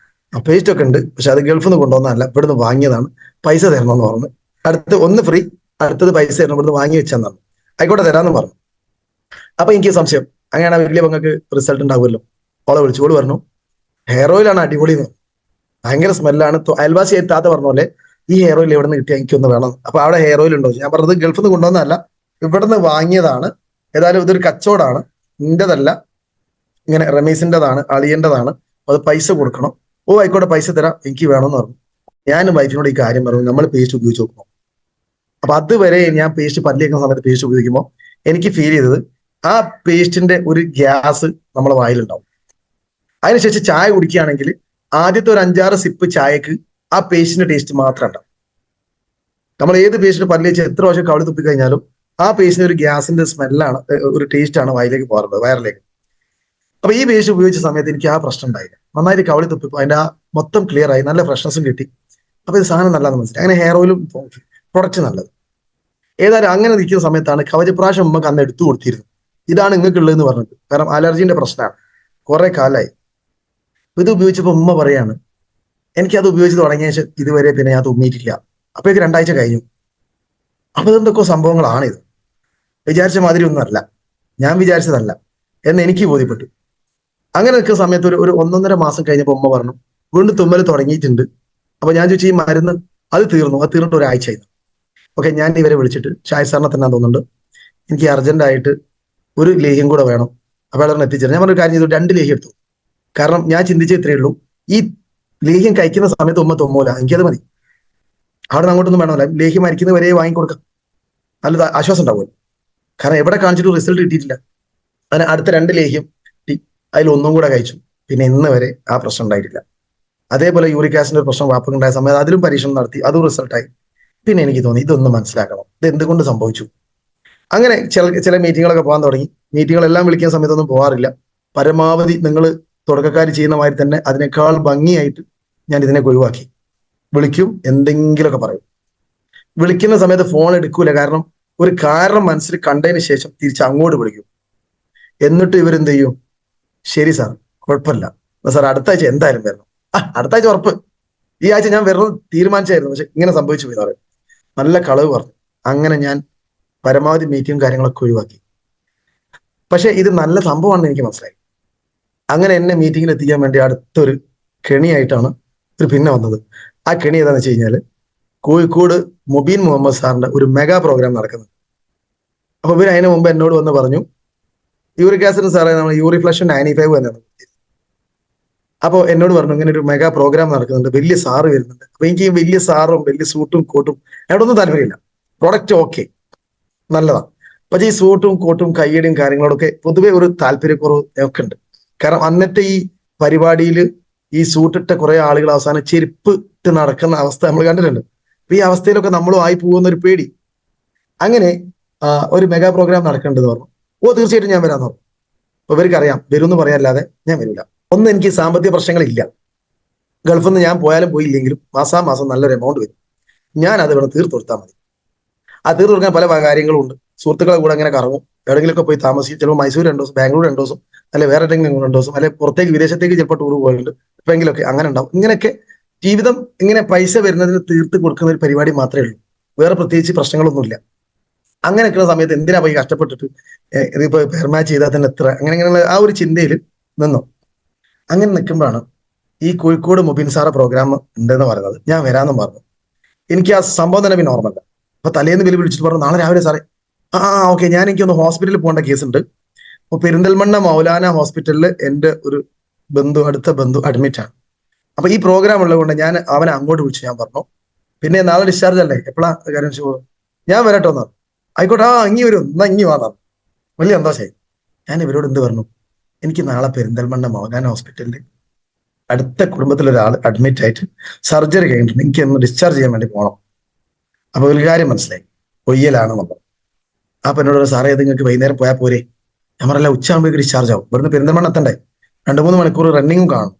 A: ആ പേസ്റ്റ് ഒക്കെ ഉണ്ട്, പക്ഷെ അത് ഗൾഫിൽ നിന്ന് കൊണ്ടുവന്നതല്ല, ഇവിടുന്ന് വാങ്ങിയതാണ്, പൈസ തരണമെന്ന് പറഞ്ഞു. അടുത്ത് ഒന്ന് ഫ്രീ, അടുത്തത് പൈസ തരണം, ഇവിടുന്ന് വാങ്ങി വെച്ചാന്ന് പറഞ്ഞു. ആയിക്കോട്ടെ, തരാമെന്ന് പറഞ്ഞു. അപ്പൊ എനിക്ക് സംശയം, അങ്ങനെയാണ് വലിയ പെങ്ങൾക്ക് റിസൾട്ട് ഉണ്ടാവുമല്ലോ. അവളെ വിളിച്ചോട് പറഞ്ഞു, ഹെയർ ഓയിലാണ് അടിപൊളി എന്ന്, ഭയങ്കര സ്മെല്ലാണ്. അയൽവാസി എത്താത്ത പറഞ്ഞ പോലെ ഈ ഹെയർ ഓയിൽ എവിടെ നിന്ന് കിട്ടിയാൽ എനിക്കൊന്ന് വേണം. അപ്പൊ അവിടെ ഹെയർ ഓയിൽ ഉണ്ടോ? ഞാൻ പറഞ്ഞത് ഗൾഫിൽ നിന്ന് കൊണ്ടുവന്നതല്ല, ഇവിടുന്ന് വാങ്ങിയതാണ്. ഏതായാലും ഇതൊരു കച്ചവടമാണ്, നിന്റെതല്ല, ഇങ്ങനെ റമീസിൻ്റെതാണ്, അളിയൻ്റെതാണ്, അത് പൈസ കൊടുക്കണം. ഓ ആയിക്കോട്ടെ, പൈസ തരാം, എനിക്ക് വേണമെന്ന് പറഞ്ഞു. ഞാനും വൈഫിനോട് ഈ കാര്യം പറഞ്ഞു, നമ്മൾ പേസ്റ്റ് ഉപയോഗിച്ച് നോക്കണം. അപ്പൊ അതുവരെ ഞാൻ പേസ്റ്റ് പല്ലിയേക്കുന്ന സമയത്ത് പേസ്റ്റ് ഉപയോഗിക്കുമ്പോൾ എനിക്ക് ഫീൽ ചെയ്തത്, ആ പേസ്റ്റിന്റെ ഒരു ഗ്യാസ് നമ്മളെ വായിലുണ്ടാവും. അതിനുശേഷം ചായ കുടിക്കുകയാണെങ്കിൽ ആദ്യത്തെ ഒരു 5-6 സിപ്പ് ചായക്ക് ആ പേസ്റ്റിന്റെ ടേസ്റ്റ് മാത്രം ഉണ്ടാവും. നമ്മൾ ഏത് പേസ്റ്റിന് പല്ല് വെച്ച് എത്ര പ്രാവശ്യം കവളി തുപ്പി കഴിഞ്ഞാലും ആ പേസ്റ്റിന് ഒരു ഗ്യാസിന്റെ സ്മെല്ലാണ്, ഒരു ടേസ്റ്റ് ആണ് വായിലേക്ക് പോകാറുള്ളത്, വയറിലേക്ക്. അപ്പൊ ഈ പേസ്റ്റ് ഉപയോഗിച്ച സമയത്ത് എനിക്ക് ആ പ്രശ്നം ഉണ്ടായില്ല. നന്നായിട്ട് കവളി തുപ്പിപ്പോ അതിന്റെ ആ മൊത്തം ക്ലിയർ ആയി, നല്ല ഫ്രഷ്നസും കിട്ടി. അപ്പൊ ഇത് സാധനം നല്ലതെന്ന് മനസ്സിലായി. അങ്ങനെ ഹെയർ ഓയിലും പ്രൊഡക്റ്റ് നല്ലത്. ഏതായാലും അങ്ങനെ നിൽക്കുന്ന സമയത്താണ് കവചപ്രാശം നമുക്ക് അന്ന് എടുത്തു കൊടുത്തിരുന്നു. ഇതാണ് നിങ്ങൾക്ക് ഉള്ളതെന്ന് പറഞ്ഞിട്ട്. കാരണം അലർജിന്റെ പ്രശ്നമാണ്, കുറെ കാലമായി. ഇത് ഉപയോഗിച്ചപ്പോൾ ഉമ്മ പറയാണ്, എനിക്കത് ഉപയോഗിച്ച് തുടങ്ങിയ ശേഷം ഇതുവരെ പിന്നെ ഞാൻ തുമ്മിയിട്ടില്ല. അപ്പോഴേക്ക് 2 ആഴ്ച കഴിഞ്ഞു. അപ്പൊ ഇതെന്തൊക്കെ സംഭവങ്ങളാണ് ഇത്, വിചാരിച്ച മാതിരി ഒന്നും അല്ല, ഞാൻ വിചാരിച്ചതല്ല എന്ന് എനിക്ക് ബോധ്യപ്പെട്ടു. അങ്ങനെ നിൽക്കുന്ന സമയത്ത് ഒരു 1.5 മാസം കഴിഞ്ഞപ്പോൾ ഉമ്മ പറഞ്ഞു, വീണ്ടും തുമ്മൽ തുടങ്ങിയിട്ടുണ്ട്. അപ്പൊ ഞാൻ ചോദിച്ചു, ഈ മരുന്ന് അത് തീർന്നു? അത് തീർന്നിട്ട് ഒരാഴ്ചയായി. ഓക്കെ, ഞാൻ ഇവരെ വിളിച്ചിട്ട് ഷായ് സാറിനെ തന്നെ തോന്നുന്നുണ്ട്, എനിക്ക് അർജന്റായിട്ട് ഒരു ലേഹ്യം കൂടെ വേണം. അപ്പൊ അയാൾ എത്തിച്ചേരും. ഞാൻ പറഞ്ഞൊരു കാര്യം ചെയ്തു, 2 ലേഹ്യം എടുത്തു. കാരണം ഞാൻ ചിന്തിച്ചേ ഇത്രയേ ഉള്ളൂ, ഈ ലേഹ്യം കഴിക്കുന്ന സമയത്ത് ഉമ്മ തുമ്മൂല, എനിക്കത് മതി. അവിടെ നിന്ന് അങ്ങോട്ടൊന്നും വേണമല്ല, ലേഹ്യം മരിക്കുന്നവരെ വാങ്ങിക്കൊടുക്കാം, നല്ല ആശ്വാസം ഉണ്ടാവുമല്ലോ. കാരണം എവിടെ കാണിച്ചിട്ട് റിസൾട്ട് കിട്ടിയിട്ടില്ല. അതിന് അടുത്ത 2 ലേഹ്യം അതിൽ ഒന്നും കൂടെ കഴിച്ചു. പിന്നെ ഇന്ന് വരെ ആ പ്രശ്നം ഉണ്ടായിട്ടില്ല. അതേപോലെ യൂറിക് ആസിഡിന്റെ ഒരു പ്രശ്നം വാപ്പക്കുണ്ടായ സമയത്ത് അതിലും പരീക്ഷണം നടത്തി, അതും റിസൾട്ടായി. പിന്നെ എനിക്ക് തോന്നി ഇതൊന്നും മനസ്സിലാക്കണം, ഇത് എന്തുകൊണ്ട് സംഭവിച്ചു. അങ്ങനെ ചില മീറ്റിങ്ങുകളൊക്കെ പോകാൻ തുടങ്ങി. മീറ്റിങ്ങുകളെല്ലാം വിളിക്കുന്ന സമയത്തൊന്നും പോകാറില്ല. പരമാവധി നിങ്ങൾ തുടക്കക്കാർ ചെയ്യുന്ന മാതിരി തന്നെ അതിനേക്കാൾ ഭംഗിയായിട്ട് ഞാൻ ഇതിനെ ഒഴിവാക്കി. വിളിക്കും, എന്തെങ്കിലുമൊക്കെ പറയും. വിളിക്കുന്ന സമയത്ത് ഫോൺ എടുക്കൂല, കാരണം ഒരു കാരണം മനസ്സിൽ കണ്ടതിന് ശേഷം തിരിച്ച് അങ്ങോട്ട് വിളിക്കും. എന്നിട്ട് ഇവരെന്ത് ചെയ്യും, ശരി സാർ, കുഴപ്പമില്ല സാർ, അടുത്ത ആഴ്ച എന്തായാലും വരണം. അടുത്ത ആഴ്ച ഉറപ്പ്, ഈ ആഴ്ച ഞാൻ വരണം തീരുമാനിച്ചായിരുന്നു, പക്ഷെ ഇങ്ങനെ സംഭവിച്ചു പോയി പറയും. നല്ല കളവ് പറഞ്ഞു. അങ്ങനെ ഞാൻ പരമാവധി മീറ്റിംഗും കാര്യങ്ങളൊക്കെ ഒഴിവാക്കി. പക്ഷെ ഇത് നല്ല സംഭവമാണെന്ന് എനിക്ക് മനസ്സിലായി. അങ്ങനെ എന്നെ മീറ്റിങ്ങിൽ എത്തിക്കാൻ വേണ്ടി അടുത്തൊരു കെണിയായിട്ടാണ് ഒരു പിന്നെ വന്നത്. ആ കെണി ഏതാന്ന് വെച്ച് കഴിഞ്ഞാൽ, കോഴിക്കോട് മുബീൻ മുഹമ്മദ് സാറിന്റെ ഒരു മെഗാ പ്രോഗ്രാം നടക്കുന്നത്. അപ്പൊ ഇവർ അതിന് മുമ്പ് എന്നോട് വന്ന് പറഞ്ഞു, യൂറിക് ആസിഡ് സാറേ നമ്മൾ യൂറിഫ്ലക്ഷൻ 95 തന്നെയാണ്. അപ്പോൾ എന്നോട് പറഞ്ഞു, ഇങ്ങനെ ഒരു മെഗാ പ്രോഗ്രാം നടക്കുന്നുണ്ട്, വലിയ സാറ് വരുന്നുണ്ട്. അപ്പൊ എനിക്ക് ഈ വലിയ സാറും വലിയ സൂട്ടും കോട്ടും എന്നോടൊന്നും താല്പര്യമില്ല. പ്രൊഡക്റ്റ് ഓക്കെ, നല്ലതാണ്. പക്ഷേ ഈ സൂട്ടും കോട്ടും കയ്യടിയും കാര്യങ്ങളോടൊക്കെ പൊതുവെ ഒരു താല്പര്യക്കുറവ് ഒക്കെ ഉണ്ട്. കാരണം അന്നത്തെ ഈ പരിപാടിയിൽ ഈ സൂട്ടിട്ട കുറെ ആളുകൾ അവസാനം ചെരുപ്പ് ഇട്ട് നടക്കുന്ന അവസ്ഥ നമ്മൾ കണ്ടിട്ടുണ്ട്. അപ്പൊ ഈ അവസ്ഥയിലൊക്കെ നമ്മളും ആയി പോകുന്ന ഒരു പേടി. അങ്ങനെ ഒരു മെഗാ പ്രോഗ്രാം നടക്കേണ്ടത് പറഞ്ഞു. ഓ തീർച്ചയായിട്ടും ഞാൻ വരാന്ന് പറഞ്ഞു. അപ്പൊ ഇവർക്ക് അറിയാം വരും എന്ന് പറയാല്ലാതെ ഞാൻ വരില്ല. ഒന്ന്, എനിക്ക് സാമ്പത്തിക പ്രശ്നങ്ങളില്ല. ഗൾഫിൽ നിന്ന് ഞാൻ പോയാലും പോയില്ലെങ്കിലും മാസാമാസം നല്ലൊരു എമൗണ്ട് വരും. ഞാൻ അത് ഇവിടെ തീർത്തു കൊടുത്താൽ മതി. ആ തീർത്തു കൊടുക്കാൻ പല കാര്യങ്ങളും ഉണ്ട്. സുഹൃത്തുക്കളെ കൂടെ അങ്ങനെ കറങ്ങും, എവിടെയെങ്കിലുമൊക്കെ പോയി താമസിക്കും. ചിലപ്പോൾ മൈസൂർ 2 ദിവസം, ബാംഗ്ലൂർ 2 ദിവസം, അല്ലെ വേറെ എവിടെയെങ്കിലും 2 ദിവസം, അല്ലെ പുറത്തേക്ക് വിദേശത്തേക്ക് ചിലപ്പോൾ ടൂർ പോയിട്ടുണ്ട്. എപ്പോഴെങ്കിലൊക്കെ അങ്ങനെ ഉണ്ടാവും. ഇങ്ങനെയൊക്കെ ജീവിതം ഇങ്ങനെ പൈസ വരുന്നതിന് തീർത്ത് കൊടുക്കുന്ന ഒരു പരിപാടി മാത്രമേ ഉള്ളൂ. വേറെ പ്രത്യേകിച്ച് പ്രശ്നങ്ങളൊന്നുമില്ല. അങ്ങനെ നിൽക്കുന്ന സമയത്ത് എന്തിനാ പോയി കഷ്ടപ്പെട്ടിട്ട്, ഇതിപ്പോ പെയർ മാച്ച് ചെയ്താൽ തന്നെ എത്ര, അങ്ങനെയുള്ള ആ ഒരു ചിന്തയിൽ നിന്നു. അങ്ങനെ നിൽക്കുമ്പോഴാണ് ഈ കോഴിക്കോട് മുബീൻ സാറെ പ്രോഗ്രാം ഉണ്ടെന്ന് പറയുന്നത്. ഞാൻ വരാമെന്നും പറഞ്ഞു. എനിക്ക് ആ സംഭവം തന്നെ പിന്നെ ഓർമ്മയില്ല. അപ്പൊ തലേന്ന് വിളിച്ചിട്ട് പറഞ്ഞു, നാളെ രാവിലെ സാറേ. ഓക്കെ, ഞാൻ എനിക്കൊന്ന് ഹോസ്പിറ്റലിൽ പോകേണ്ട കേസുണ്ട്. അപ്പൊ പെരിന്തൽമണ്ണ മൗലാന ഹോസ്പിറ്റലിൽ എൻ്റെ ഒരു അടുത്ത ബന്ധു അഡ്മിറ്റ് ആണ്. അപ്പൊ ഈ പ്രോഗ്രാം ഉള്ളത് കൊണ്ട് ഞാൻ അവനെ അങ്ങോട്ട് വിളിച്ചു. ഞാൻ പറഞ്ഞു, പിന്നെ നാളെ ഡിസ്ചാർജ് അല്ലേ, എപ്പോഴാ കാര്യം ഞാൻ വരട്ടോ എന്നാ. ആയിക്കോട്ടെ, ഇങ്ങി വരും, എന്നാ ഇങ്ങി വാന്നാ. വലിയ സന്തോഷമായി. ഞാൻ ഇവരോട് എന്ത് പറഞ്ഞു, എനിക്ക് നാളെ പെരിന്തൽമണ്ണ മൗലാന ഹോസ്പിറ്റലിൽ അടുത്ത കുടുംബത്തിലൊരാൾ അഡ്മിറ്റ് ആയിട്ട് സർജറി കഴിഞ്ഞിട്ടുണ്ട്, എനിക്ക് ഒന്ന് ഡിസ്ചാർജ് ചെയ്യാൻ വേണ്ടി പോകണം. അപ്പൊ ഒരു കാര്യം മനസ്സിലായി, കൊയ്യലാണ് നമ്മൾ. അപ്പൊ എന്നോട് സാറേ, ഇത് നിങ്ങൾക്ക് വൈകുന്നേരം പോയാൽ പോരെ? ഞാൻ പറഞ്ഞല്ല, ഉച്ചയാകുമ്പോഴേക്ക് ഡിസ്ചാർജ് ആവും, ഇവിടുന്ന് പെരിന്തൽമണ്ണ എത്തണ്ടേ, 2-3 മണിക്കൂർ റണ്ണിങ്ങും കാണും.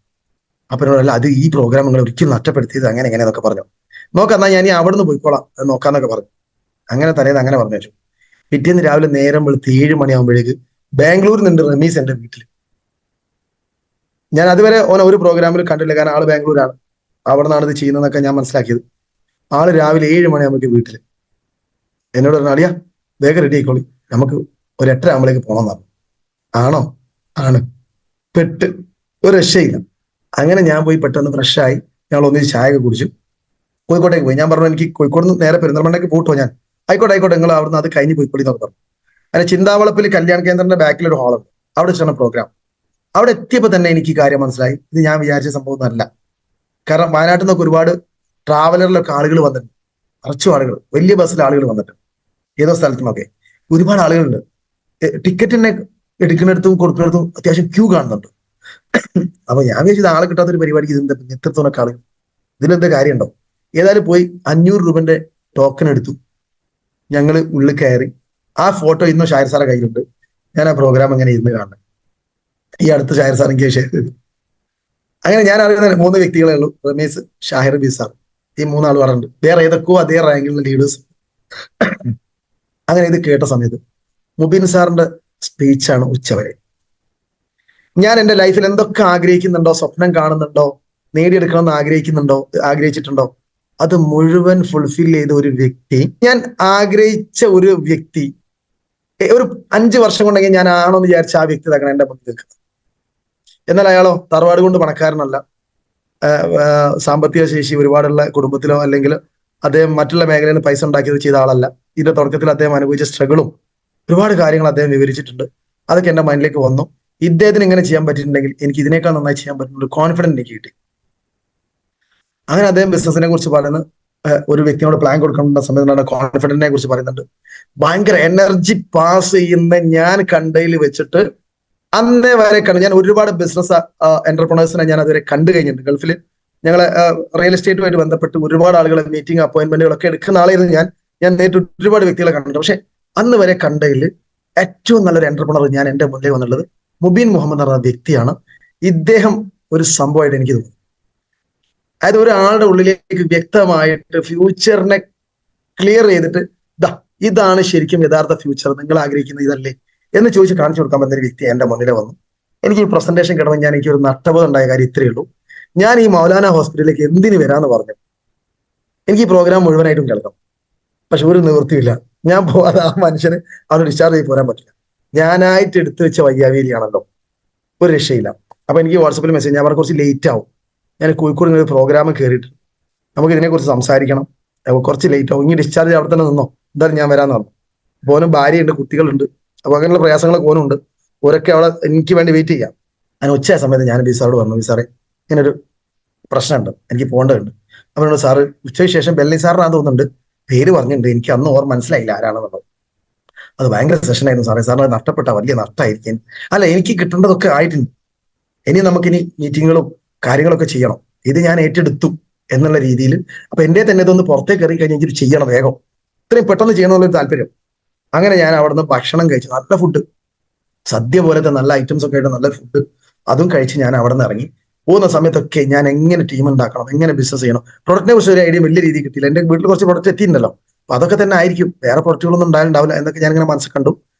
A: അപ്പൊ എന്നോടല്ല, അത് ഈ പ്രോഗ്രാം നിങ്ങൾ ഒരിക്കലും നഷ്ടപ്പെടുത്തിയത്, അങ്ങനെ എങ്ങനെയൊക്കെ പറഞ്ഞു. നോക്കാം, എന്നാ ഞാൻ അവിടുന്ന് പോയിക്കോളാം, അത് നോക്കാന്നൊക്കെ പറഞ്ഞു. അങ്ങനെ തലേന്ന് അങ്ങനെ പറഞ്ഞു വെച്ചു. പിറ്റേന്ന് രാവിലെ നേരം വെളുത്ത് 7 മണിയാകുമ്പോഴേക്ക് ബാംഗ്ലൂരിൽ നിന്നുണ്ട് റമീസ് എന്റെ വീട്ടിൽ. ഞാൻ അതുവരെ ഒരു പ്രോഗ്രാമിൽ കണ്ടില്ല, കാരണം ആള് ബാംഗ്ലൂരാണ്, അവിടെ നിന്നാണ് ഇത് ചെയ്യുന്നതെന്നൊക്കെ ഞാൻ മനസ്സിലാക്കിയത്. ആള് രാവിലെ 7 മണിയാകുമ്പോഴേക്ക് വീട്ടിൽ എന്നോട് പറഞ്ഞു, അളിയാ വേഗം റെഡി ആയിക്കോളി, നമുക്ക് ഒരു 8:30 ആകുമ്പോഴേക്ക് പോകണം എന്നാണ്. ആണോ? ആണ്. പെട്ട് ഒരു രക്ഷയില്ല. അങ്ങനെ ഞാൻ പോയി പെട്ടെന്ന് ഫ്രഷായി, ഞങ്ങൾ ഒന്നിച്ച് ചായ ഒക്കെ കുടിച്ചു കോഴിക്കോട്ടേക്ക് പോയി. ഞാൻ പറഞ്ഞു, എനിക്ക് കോഴിക്കോട് നിന്ന് നേരെ പെരിന്തൽമണ്ണയ്ക്ക് പോട്ടോ. ഞാൻ ആയിക്കോട്ടെ നിങ്ങൾ അവിടുന്ന് അത് കഴിഞ്ഞ് പോയിക്കോളി എന്നൊക്കെ പറഞ്ഞു. അങ്ങനെ ചിന്താവളപ്പിൽ കല്യാൺ കേന്ദ്രത്തിന്റെ ബാക്കിൽ ഒരു ഹാളുണ്ട്, അവിടെ വെച്ചാണ് പ്രോഗ്രാം. അവിടെ എത്തിയപ്പോൾ തന്നെ എനിക്ക് കാര്യം മനസ്സിലായി, ഇത് ഞാൻ വിചാരിച്ച സംഭവം ഒന്നല്ല. കാരണം വയനാട്ടിൽ നിന്നൊക്കെ ഒരുപാട് ട്രാവലറിലൊക്കെ ആളുകൾ വന്നിട്ടുണ്ട്, കുറച്ചു ആളുകൾ, വലിയ ബസ്സിൽ ആളുകൾ വന്നിട്ടുണ്ട്, ഏതോ സ്ഥലത്തു നിന്നൊക്കെ ഒരുപാട് ആളുകളുണ്ട്. ടിക്കറ്റിനെ എടുക്കുന്നിടത്തും കൊടുക്കുന്നിടത്തും അത്യാവശ്യം ക്യൂ കാണുന്നുണ്ട്. അപ്പൊ ഞാൻ വിചാരിച്ചത് ആളെ കിട്ടാത്തൊരു പരിപാടിക്ക് ഇതെന്താ എത്രത്തോണൊക്കെ ആളുകൾ, ഇതിലെന്താ കാര്യമുണ്ടോ? ഏതായാലും പോയി 500 രൂപന്റെ ടോക്കൺ എടുത്തു. ഞങ്ങൾ ഉള്ളിൽ കയറി. ആ ഫോട്ടോ ഇന്നും ഷായർ സാറെ കയ്യിലുണ്ട്. ഞാൻ ആ പ്രോഗ്രാം ഇങ്ങനെ ഇരുന്ന് കാണുന്നത്. ഈ അടുത്ത് ഷായർ സാർ എനിക്ക് ഷെയർ ചെയ്തു. അങ്ങനെ ഞാൻ അറിയുന്ന 3 വ്യക്തികളെ ഉള്ളൂ: റമീസ്, ഷാഹിർ, ബി സാർ. ഈ 3 ആൾ പറഞ്ഞിട്ടുണ്ട്. വേറെ ഏതൊക്കെയോ അതേ റാങ്കിലുള്ള ലീഡേഴ്സ്. അങ്ങനെ ഇത് കേട്ട സമയത്ത് മുബീൻ സാറിന്റെ സ്പീച്ചാണ് ഉച്ചവരെ. ഞാൻ എന്റെ ലൈഫിൽ എന്തൊക്കെ ആഗ്രഹിക്കുന്നുണ്ടോ, സ്വപ്നം കാണുന്നുണ്ടോ, നേടിയെടുക്കണമെന്ന് ആഗ്രഹിച്ചിട്ടുണ്ടോ, അത് മുഴുവൻ ഫുൾഫിൽ ചെയ്ത ഒരു വ്യക്തി, ഞാൻ ആഗ്രഹിച്ച ഒരു വ്യക്തി ഒരു 5 വർഷം കൊണ്ടെങ്കിൽ ഞാൻ ആണോ എന്ന് വിചാരിച്ച ആ വ്യക്തി തകണം എന്റെ മുന്നിൽ നിൽക്കുന്നത്. എന്നാൽ അയാളോ തറവാട് കൊണ്ട് പണക്കാരനല്ല, സാമ്പത്തിക ശേഷി ഒരുപാടുള്ള കുടുംബത്തിലോ അല്ലെങ്കിൽ അദ്ദേഹം മറ്റുള്ള മേഖലയിൽ പൈസ ഉണ്ടാക്കിയത് ചെയ്ത ആളല്ല. ഇതിന്റെ തുടക്കത്തിൽ അദ്ദേഹം അനുഭവിച്ച സ്ട്രഗിളും ഒരുപാട് കാര്യങ്ങൾ അദ്ദേഹം വിവരിച്ചിട്ടുണ്ട്. അതൊക്കെ എന്റെ മൈൻഡിലേക്ക് വന്നു. ഇദ്ദേഹത്തിന് ഇങ്ങനെ ചെയ്യാൻ പറ്റിയിട്ടുണ്ടെങ്കിൽ എനിക്ക് ഇതിനേക്കാൾ നന്നായി ചെയ്യാൻ പറ്റുന്ന ഒരു കോൺഫിഡൻസ് എനിക്ക് കിട്ടി. അങ്ങനെ അദ്ദേഹം ബിസിനസിനെ കുറിച്ച് പറയുന്നത്, ഒരു വ്യക്തിയോട് പ്ലാൻ കൊടുക്കേണ്ട സമയത്താണ് കോൺഫിഡൻസിനെ കുറിച്ച് പറയുന്നുണ്ട്. ഭയങ്കര എനർജി പാസ് ചെയ്യുന്ന ഞാൻ കണ്ടതിൽ വെച്ചിട്ട് അന്നേ വരെ ഞാൻ ഒരുപാട് ബിസിനസ് എന്റർപ്രണേഴ്സിനെ ഞാൻ അതുവരെ കണ്ടു കഴിഞ്ഞിട്ടുണ്ട്. ഗൾഫിൽ ഞങ്ങളെ റിയൽ എസ്റ്റേറ്റുമായിട്ട് ബന്ധപ്പെട്ട് ഒരുപാട് ആളുകളെ മീറ്റിംഗ് അപ്പോയിന്റ്മെന്റുകളൊക്കെ എടുക്കുന്ന ആളായിരുന്നു ഞാൻ നേരിട്ട് ഒരുപാട് വ്യക്തികളെ കണ്ടിട്ടുണ്ട്. പക്ഷെ അന്ന് വരെ കണ്ടതിൽ ഏറ്റവും നല്ലൊരു എന്റർപ്രണർ ഞാൻ എന്റെ മുന്നിൽ വന്നുള്ളത് മുബീൻ മുഹമ്മദ് എന്ന വ്യക്തിയാണ്. ഇദ്ദേഹം ഒരു സംഭവമായിട്ട് എനിക്ക് തോന്നുന്നു. അതായത് ഒരാളുടെ ഉള്ളിലേക്ക് വ്യക്തമായിട്ട് ഫ്യൂച്ചറിനെ ക്ലിയർ ചെയ്തിട്ട് ഇതാണ് ശരിക്കും യഥാർത്ഥ ഫ്യൂച്ചർ, നിങ്ങൾ ആഗ്രഹിക്കുന്ന ഇതല്ലേ എന്ന് ചോദിച്ച് കാണിച്ചു കൊടുക്കാൻ പറ്റുന്ന ഒരു വ്യക്തി എന്റെ മുന്നിൽ വന്നു. എനിക്ക് ഈ പ്രസന്റേഷൻ കിടന്ന് എനിക്ക് ഒരു നഷ്ടബോധം ഉണ്ടായ കാര്യം ഇത്രയേ ഉള്ളൂ. ഞാൻ ഈ മൗലാന ഹോസ്പിറ്റലിലേക്ക് എന്തിനു വരാന്ന് പറഞ്ഞു. എനിക്ക് ഈ പ്രോഗ്രാം മുഴുവനായിട്ടും കേൾക്കാം, പക്ഷെ ഒരു നിവൃത്തിയില്ല. ഞാൻ പോവാതെ ആ മനുഷ്യന് അവന് ഡിസ്ചാർജ് ചെയ്ത് പോരാൻ പറ്റില്ല. ഞാനായിട്ട് എടുത്തു വെച്ച വയ്യാവേലിയാണല്ലോ, ഒരു രക്ഷയില്ല. അപ്പൊ എനിക്ക് വാട്സപ്പിൽ മെസ്സേജ്, ഞാൻ പറഞ്ഞ കുറച്ച് ലേറ്റ് ആവും, ഞാൻ കോഴിക്കോട് ഒരു പ്രോഗ്രാം കയറിയിട്ട് നമുക്ക് ഇതിനെക്കുറിച്ച് സംസാരിക്കണം, കുറച്ച് ലേറ്റ് ആവും, ഇനി ഡിസ്ചാർജ് അവിടെ തന്നെ നിന്നോ, എന്തായാലും ഞാൻ വരാന്ന് പറഞ്ഞു. പോലും ഭാര്യയുണ്ട്, കുട്ടികളുണ്ട്, അപ്പൊ അങ്ങനെയുള്ള പ്രയാസങ്ങളൊക്കെ ഓനുണ്ട്. ഓരൊക്കെ അവിടെ എനിക്ക് വേണ്ടി വെയിറ്റ് ചെയ്യാം. അതിന് ഉച്ച സമയത്ത് ഞാൻ ബിസാറോട് പറഞ്ഞു, ബിസാറെ ഇങ്ങനൊരു പ്രശ്നമുണ്ട്, എനിക്ക് പോകേണ്ടതുണ്ട്. അവരോട് സാറ് ഉച്ചയ്ക്ക് ശേഷം ബെല്ലി സാറിനാന്ന് തോന്നുന്നുണ്ട്, പേര് പറഞ്ഞിട്ടുണ്ട്, എനിക്ക് അന്ന് മനസ്സിലായില്ല ആരാണെന്നുള്ളത്. അത് ഭയങ്കര സെഷനായിരുന്നു സാറേ, സാറിന് നഷ്ടപ്പെട്ട വലിയ നഷ്ടമായിരിക്കും. അല്ല, എനിക്ക് കിട്ടേണ്ടതൊക്കെ ആയിട്ടുണ്ട്, ഇനി നമുക്കിനി മീറ്റിങ്ങുകളും കാര്യങ്ങളൊക്കെ ചെയ്യണം, ഇത് ഞാൻ ഏറ്റെടുത്തു എന്നുള്ള രീതിയിൽ. അപ്പൊ എന്റെ തന്നെ ഇതൊന്ന് പുറത്തേക്ക് ഇറങ്ങി കഴിഞ്ഞാൽ എനിക്ക് ചെയ്യണം വേഗം, ഇത്രയും പെട്ടെന്ന് ചെയ്യണമെന്നൊരു താല്പര്യം. അങ്ങനെ ഞാൻ അവിടുന്ന് ഭക്ഷണം കഴിച്ചു, നല്ല ഫുഡ്, സദ്യ പോലത്തെ നല്ല ഐറ്റംസ് ഒക്കെ ആയിട്ട് നല്ല ഫുഡ്, അതും കഴിച്ച് ഞാൻ അവിടെ നിന്ന് ഇറങ്ങി. പോകുന്ന സമയത്തൊക്കെ ഞാൻ എങ്ങനെ ടീം ഉണ്ടാക്കണം, എങ്ങനെ ബിസിനസ് ചെയ്യണം, പ്രൊഡക്റ്റിനെ കുറിച്ച് ഒരു ഐഡിയ വലിയ രീതിയിൽ കിട്ടിയില്ല. എന്റെ വീട്ടിൽ കുറച്ച് പ്രൊഡക്റ്റ് എത്തിയിട്ടുണ്ടല്ലോ, അപ്പൊ അതൊക്കെ തന്നെ ആയിരിക്കും, വേറെ പ്രൊഡക്റ്റുകളൊന്നും ഉണ്ടാവില്ല എന്നൊക്കെ ഞാൻ ഇങ്ങനെ മനസ്സിൽ കണ്ടു.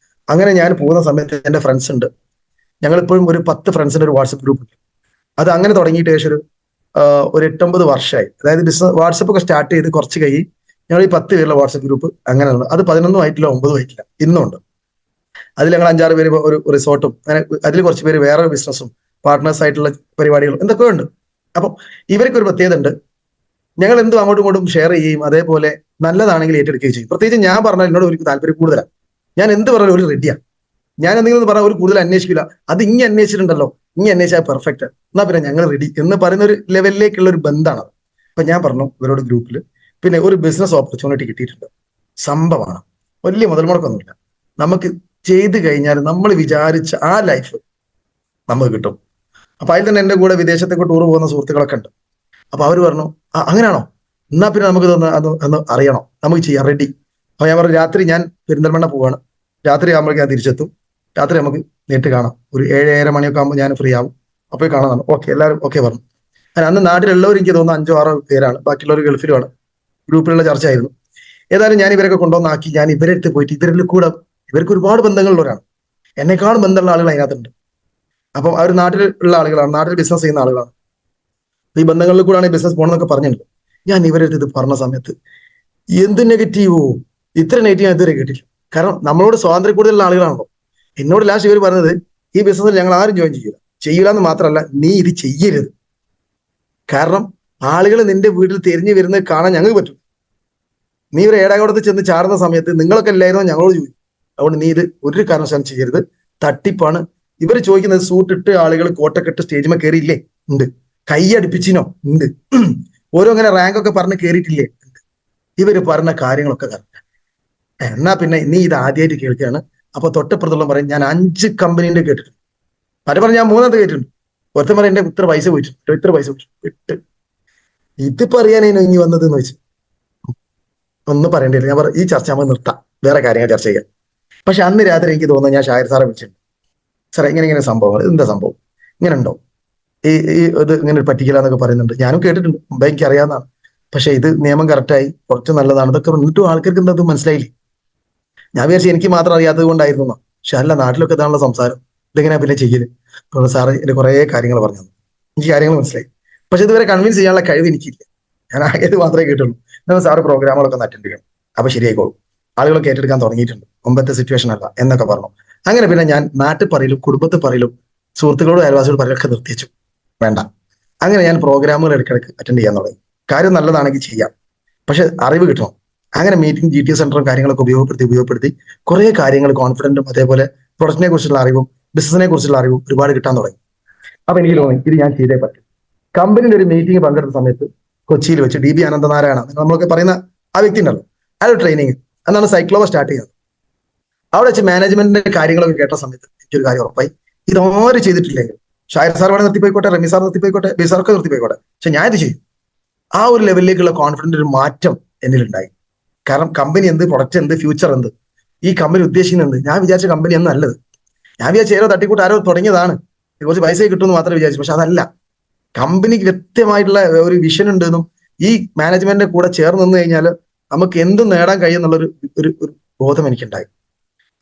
A: അങ്ങനെ ഞാൻ പോകുന്ന സമയത്ത് എന്റെ ഫ്രണ്ട്സ് ഉണ്ട്, ഞങ്ങളിപ്പോഴും ഒരു 10 ഫ്രണ്ട്സിന്റെ ഒരു വാട്സപ്പ് ഗ്രൂപ്പ് ഉണ്ട്. അത് അങ്ങനെ തുടങ്ങിയിട്ട് ഏകദേശം ഒരു 8-9 വർഷമായി. അതായത് ബിസിനസ് വാട്സപ്പ് ഒക്കെ സ്റ്റാർട്ട് ചെയ്ത് കുറച്ച് കഴിഞ്ഞ് ഞങ്ങൾ ഈ 10 പേരുള്ള വാട്സപ്പ് ഗ്രൂപ്പ് അങ്ങനെ ഉണ്ട്. അത് 11 ആയിട്ടില്ല, 9 ആയിട്ടില്ല, ഇന്നും ഉണ്ട്. അതിൽ ഞങ്ങൾ 5-6 പേര് ഒരു റിസോർട്ടും, അങ്ങനെ അതിൽ കുറച്ച് പേര് വേറെ ബിസിനസ്സും പാർട്ട്നേഴ്സ് ആയിട്ടുള്ള പരിപാടികളും എന്തൊക്കെയോ ഉണ്ട്. അപ്പം ഇവർക്ക് ഒരു പ്രത്യേകത ഉണ്ട്, ഞങ്ങൾ എന്തും അങ്ങോട്ടും ഇങ്ങോട്ടും ഷെയർ ചെയ്യും, അതേപോലെ നല്ലതാണെങ്കിൽ ഏറ്റെടുക്കുകയും ചെയ്യും. പ്രത്യേകിച്ച് ഞാൻ പറഞ്ഞാൽ എന്നോട് ഒരു താല്പര്യം കൂടുതലാണ്, ഞാൻ എന്ത് പറഞ്ഞാലും ഒരു റെഡിയാണ്. ഞാൻ എന്തെങ്കിലും പറഞ്ഞാൽ ഒരു കൂടുതൽ അന്വേഷിക്കില്ല, അത് ഇനി അന്വേഷിച്ചിട്ടുണ്ടല്ലോ, ഇനി അന്വേഷിച്ചാൽ പെർഫെക്റ്റ്, എന്നാ പിന്നെ ഞങ്ങൾ റെഡി എന്ന് പറയുന്ന ഒരു ലെവലിലേക്കുള്ള ഒരു ബന്ധമാണ്. അപ്പൊ ഞാൻ പറഞ്ഞു ഇവരോട് ഗ്രൂപ്പിൽ, പിന്നെ ഒരു ബിസിനസ് ഓപ്പർച്യൂണിറ്റി കിട്ടിയിട്ടുണ്ട്, സംഭവമാണ്, വലിയ മുതൽ മുടക്കൊന്നുമില്ല, നമുക്ക് ചെയ്ത് കഴിഞ്ഞാൽ നമ്മൾ വിചാരിച്ച ആ ലൈഫ് നമുക്ക് കിട്ടും. അപ്പൊ അതിൽ തന്നെ എന്റെ കൂടെ വിദേശത്തേക്ക് ടൂർ പോകുന്ന സുഹൃത്തുക്കളൊക്കെ ഉണ്ട്. അപ്പൊ അവർ പറഞ്ഞു അങ്ങനെയാണോ, എന്നാ പിന്നെ നമുക്ക് ഒന്ന് അറിയണം, നമുക്ക് ചെയ്യാം, റെഡി. അപ്പൊ ഞാൻ പറഞ്ഞു രാത്രി ഞാൻ പെരിന്തൽമണ്ണ പോവാണ്, രാത്രി ആകുമ്പോഴേക്കും ഞാൻ തിരിച്ചെത്തും, രാത്രി നമുക്ക് നേരിട്ട് കാണാം, ഒരു 7-7:30 മണിയൊക്കെ ആകുമ്പോൾ ഞാൻ ഫ്രീ ആവും, അപ്പോൾ കാണാൻ. ഓക്കെ, എല്ലാവരും ഓക്കെ പറഞ്ഞു. അന്ന് നാട്ടിലുള്ളവർ എനിക്ക് തോന്നുന്നു 5-6 പേരാണ്, ബാക്കിയുള്ളവർ ഗൾഫിലുമാണ്. ഗ്രൂപ്പിലുള്ള ചർച്ചയായിരുന്നു. ഏതായാലും ഞാൻ ഇവരൊക്കെ കൊണ്ടുവന്നാക്കി, ഞാൻ ഇവരെടുത്ത് പോയിട്ട് ഇവരിൽ കൂടെ, ഇവർക്ക് ഒരുപാട് ബന്ധങ്ങളുള്ളവരാണ്, എന്നെക്കാളും ബന്ധമുള്ള ആളുകൾ അതിനകത്തുണ്ട്. അപ്പം അവർ നാട്ടിലുള്ള ആളുകളാണ്, നാട്ടിൽ ബിസിനസ് ചെയ്യുന്ന ആളുകളാണ്. ഈ ബന്ധങ്ങളിൽ കൂടെയാണ് ഈ ബിസിനസ് പോകണമെന്നൊക്കെ പറഞ്ഞിട്ടുണ്ട്. ഞാൻ ഇവരെടുത്ത് ഇത് പറഞ്ഞ സമയത്ത് എന്ത് നെഗറ്റീവോ, ഇത്ര നെഗറ്റീവ് ഞാൻ ഇതുവരെ കേട്ടില്ല. കാരണം നമ്മളോട് സ്വാതന്ത്ര്യം കൂടുതലുള്ള ആളുകളാണല്ലോ. എന്നോട് ലാസ്റ്റ് ഇവർ പറഞ്ഞത്, ഈ ബിസിനസ്സിൽ ഞങ്ങൾ ആരും ജോയിൻ ചെയ്യൂല എന്ന് മാത്രമല്ല, നീ ഇത് ചെയ്യരുത്, കാരണം ആളുകൾ നിന്റെ വീട്ടിൽ തിരിഞ്ഞു വരുന്നത് കാണാൻ ഞങ്ങൾക്ക് പറ്റും. നീ ഒരു ഏടാകോടത്ത് ചെന്ന് ചാടുന്ന സമയത്ത് നിങ്ങളൊക്കെ എല്ലായിരുന്നോ ഞങ്ങളോട് ചോദിക്കും. അതുകൊണ്ട് നീ ഇത് ഒരു കാരണവശാലും ചെയ്യരുത്, തട്ടിപ്പാണ്. ഇവർ ചോദിക്കുന്നത് സൂട്ടിട്ട് ആളുകൾ കോട്ടക്കെട്ട് സ്റ്റേജിൽ കയറിയില്ലേ, ഉണ്ട്. കൈ അടുപ്പിച്ചിനോ, ഉണ്ട്. ഓരോ അങ്ങനെ റാങ്ക് ഒക്കെ പറഞ്ഞ് കയറിയിട്ടില്ലേ, ഉണ്ട്. ഇവര് പറഞ്ഞ കാര്യങ്ങളൊക്കെ കറക്റ്റ്. എന്നാ പിന്നെ നീ ഇത് ആദ്യമായിട്ട് കേൾക്കുകയാണ്. അപ്പൊ തൊട്ടപ്പുറത്തുള്ള പറയും, ഞാൻ 5 കമ്പനീന്റെ കേട്ടിട്ടുണ്ട്, മറ്റേ പറഞ്ഞ ഞാൻ 3 കേട്ടിട്ടുണ്ട്. ഒരുത്തൻ പറയും എന്റെ ഇത്ര പൈസ പോയിട്ടുണ്ട്, ഇത്ര പൈസ പോയിട്ട് ഇതിപ്പോ അറിയാനേനോ ഇനി വന്നത് എന്ന് വെച്ച് ഒന്നും പറയേണ്ടില്ല. ഞാൻ പറഞ്ഞു ഈ ചർച്ച നമ്മൾ നിർത്താം, വേറെ കാര്യങ്ങൾ ചർച്ച ചെയ്യാം. പക്ഷെ അന്ന് രാത്രി എനിക്ക് തോന്നുന്നു ഞാൻ ഷായർ സാറെ വിളിച്ചിട്ടുണ്ട്. സാറേ ഇങ്ങനെ ഇങ്ങനെ സംഭവങ്ങൾ, എന്താ സംഭവം, ഇങ്ങനെ ഉണ്ടോ, ഈ ഇത് ഇങ്ങനെ ഒരു പറ്റിക്കില്ല എന്നൊക്കെ പറയുന്നുണ്ട്. ഞാനും കേട്ടിട്ടുണ്ട്, മുമ്പ് എനിക്ക് അറിയാവുന്നതാണ്. പക്ഷെ ഇത് നിയമം കറക്റ്റായി, കുറച്ച് നല്ലതാണ്, ഇതൊക്കെ എന്നിട്ടും ആൾക്കാർക്ക് എന്താ മനസ്സിലായില്ലേ? ഞാൻ വിചാരിച്ചു എനിക്ക് മാത്രം അറിയാത്തത് കൊണ്ടായിരുന്നു. പക്ഷെ അല്ല, നാട്ടിലൊക്കെ ഇതാണല്ലോ സംസാരം, ഇതെങ്ങനെയാ പിന്നെ ചെയ്യല്? അപ്പോൾ സാറ് ഇതിന്റെ കുറെ കാര്യങ്ങൾ പറഞ്ഞു തന്നു. എനിക്ക് കാര്യങ്ങൾ മനസ്സിലായി. പക്ഷെ ഇതുവരെ കൺവിൻസ് ചെയ്യാനുള്ള കഴിവ് എനിക്കില്ല. ഞാൻ ആകെ ഇത് മാത്രമേ കേട്ടുള്ളൂ, എന്നാൽ സാറ് പ്രോഗ്രാമുകളൊക്കെ ഒന്ന് അറ്റൻഡ് ചെയ്യണം, അപ്പൊ ശരിയായിക്കോളും, ആളുകളൊക്കെ ഏറ്റെടുക്കാൻ തുടങ്ങിയിട്ടുണ്ട്, മുമ്പത്തെ സിറ്റുവേഷൻ അല്ല എന്നൊക്കെ പറഞ്ഞു. അങ്ങനെ പിന്നെ ഞാൻ നാട്ടിൽ പറയലും കുടുംബത്തിൽ പറയലും സുഹൃത്തുക്കളോടും അയൽവാസിയോട് പറയലൊക്കെ നിർത്തിച്ചു. വേണ്ട, അങ്ങനെ ഞാൻ പ്രോഗ്രാമുകൾ ഇടയ്ക്കിടയ്ക്ക് അറ്റൻഡ് ചെയ്യാൻ തുടങ്ങി. കാര്യം നല്ലതാണെങ്കിൽ ചെയ്യാം, പക്ഷെ അറിവ് കിട്ടണം. അങ്ങനെ മീറ്റിംഗ്, GTS സെന്ററും കാര്യങ്ങളൊക്കെ ഉപയോഗപ്പെടുത്തി കുറെ കാര്യങ്ങൾ, കോൺഫിഡന്റും അതേപോലെ പ്രൊഡക്റ്റിനെ കുറിച്ചുള്ള അറിവും ബിസിനസിനെ കുറിച്ചുള്ള അറിവും ഒരുപാട് കിട്ടാൻ തുടങ്ങി. അപ്പൊ എനിക്ക് തോന്നി ഇത് ഞാൻ ചെയ്തേ പറ്റും. കമ്പനിയുടെ ഒരു മീറ്റിംഗ് പങ്കെടുത്ത സമയത്ത് കൊച്ചിയിൽ വെച്ച് DB അനന്തനാരായണ, നമ്മളൊക്കെ പറയുന്ന ആ വ്യക്തി ഉണ്ടല്ലോ, അയാൾ ട്രെയിനിങ് എന്നാണ് സൈക്ലോവ സ്റ്റാർട്ട് ചെയ്യുന്നത്. അവിടെ വെച്ച് മാനേജ്മെന്റിന്റെ കാര്യങ്ങളൊക്കെ കേട്ട സമയത്ത് എനിക്കൊരു കാര്യം ഉറപ്പായി, ഇതാരും ചെയ്തിട്ടില്ലെങ്കിൽ, ഷായർ സാർ വേണേ നിർത്തിപ്പോയിക്കോട്ടെ, റമി സാർ നിർത്തിപ്പോയിക്കോട്ടെ, ബി സാർക്ക് നിർത്തിപ്പോയിക്കോട്ടെ, പക്ഷെ ഞാൻ ഇത് ചെയ്യും. ആ ഒരു ലെവലിലേക്കുള്ള കോൺഫിഡന്റ്, ഒരു മാറ്റം എന്നിലുണ്ടായി. കാരണം കമ്പനി എന്ത്, പ്രൊഡക്റ്റ് എന്ത്, ഫ്യൂച്ചർ എന്ത്, ഈ കമ്പനി ഉദ്ദേശിക്കുന്നത്, ഞാൻ വിചാരിച്ച കമ്പനി എന്ന് നല്ലത്. ഞാൻ വിചാരിച്ച ഏതോ തട്ടിക്കൂട്ട് ആരോ തുടങ്ങിയതാണ്, കുറച്ച് പൈസ കിട്ടുമെന്ന് മാത്രമേ വിചാരിച്ചു. പക്ഷെ അതല്ല, കമ്പനിക്ക് വ്യക്തമായിട്ടുള്ള ഒരു വിഷൻ ഉണ്ടെന്നും ഈ മാനേജ്മെന്റിന്റെ കൂടെ ചേർന്ന് നിന്ന് കഴിഞ്ഞാൽ നമുക്ക് എന്തും നേടാൻ കഴിയുമെന്നുള്ളൊരു ഒരു ഒരു ബോധം എനിക്കുണ്ടായി.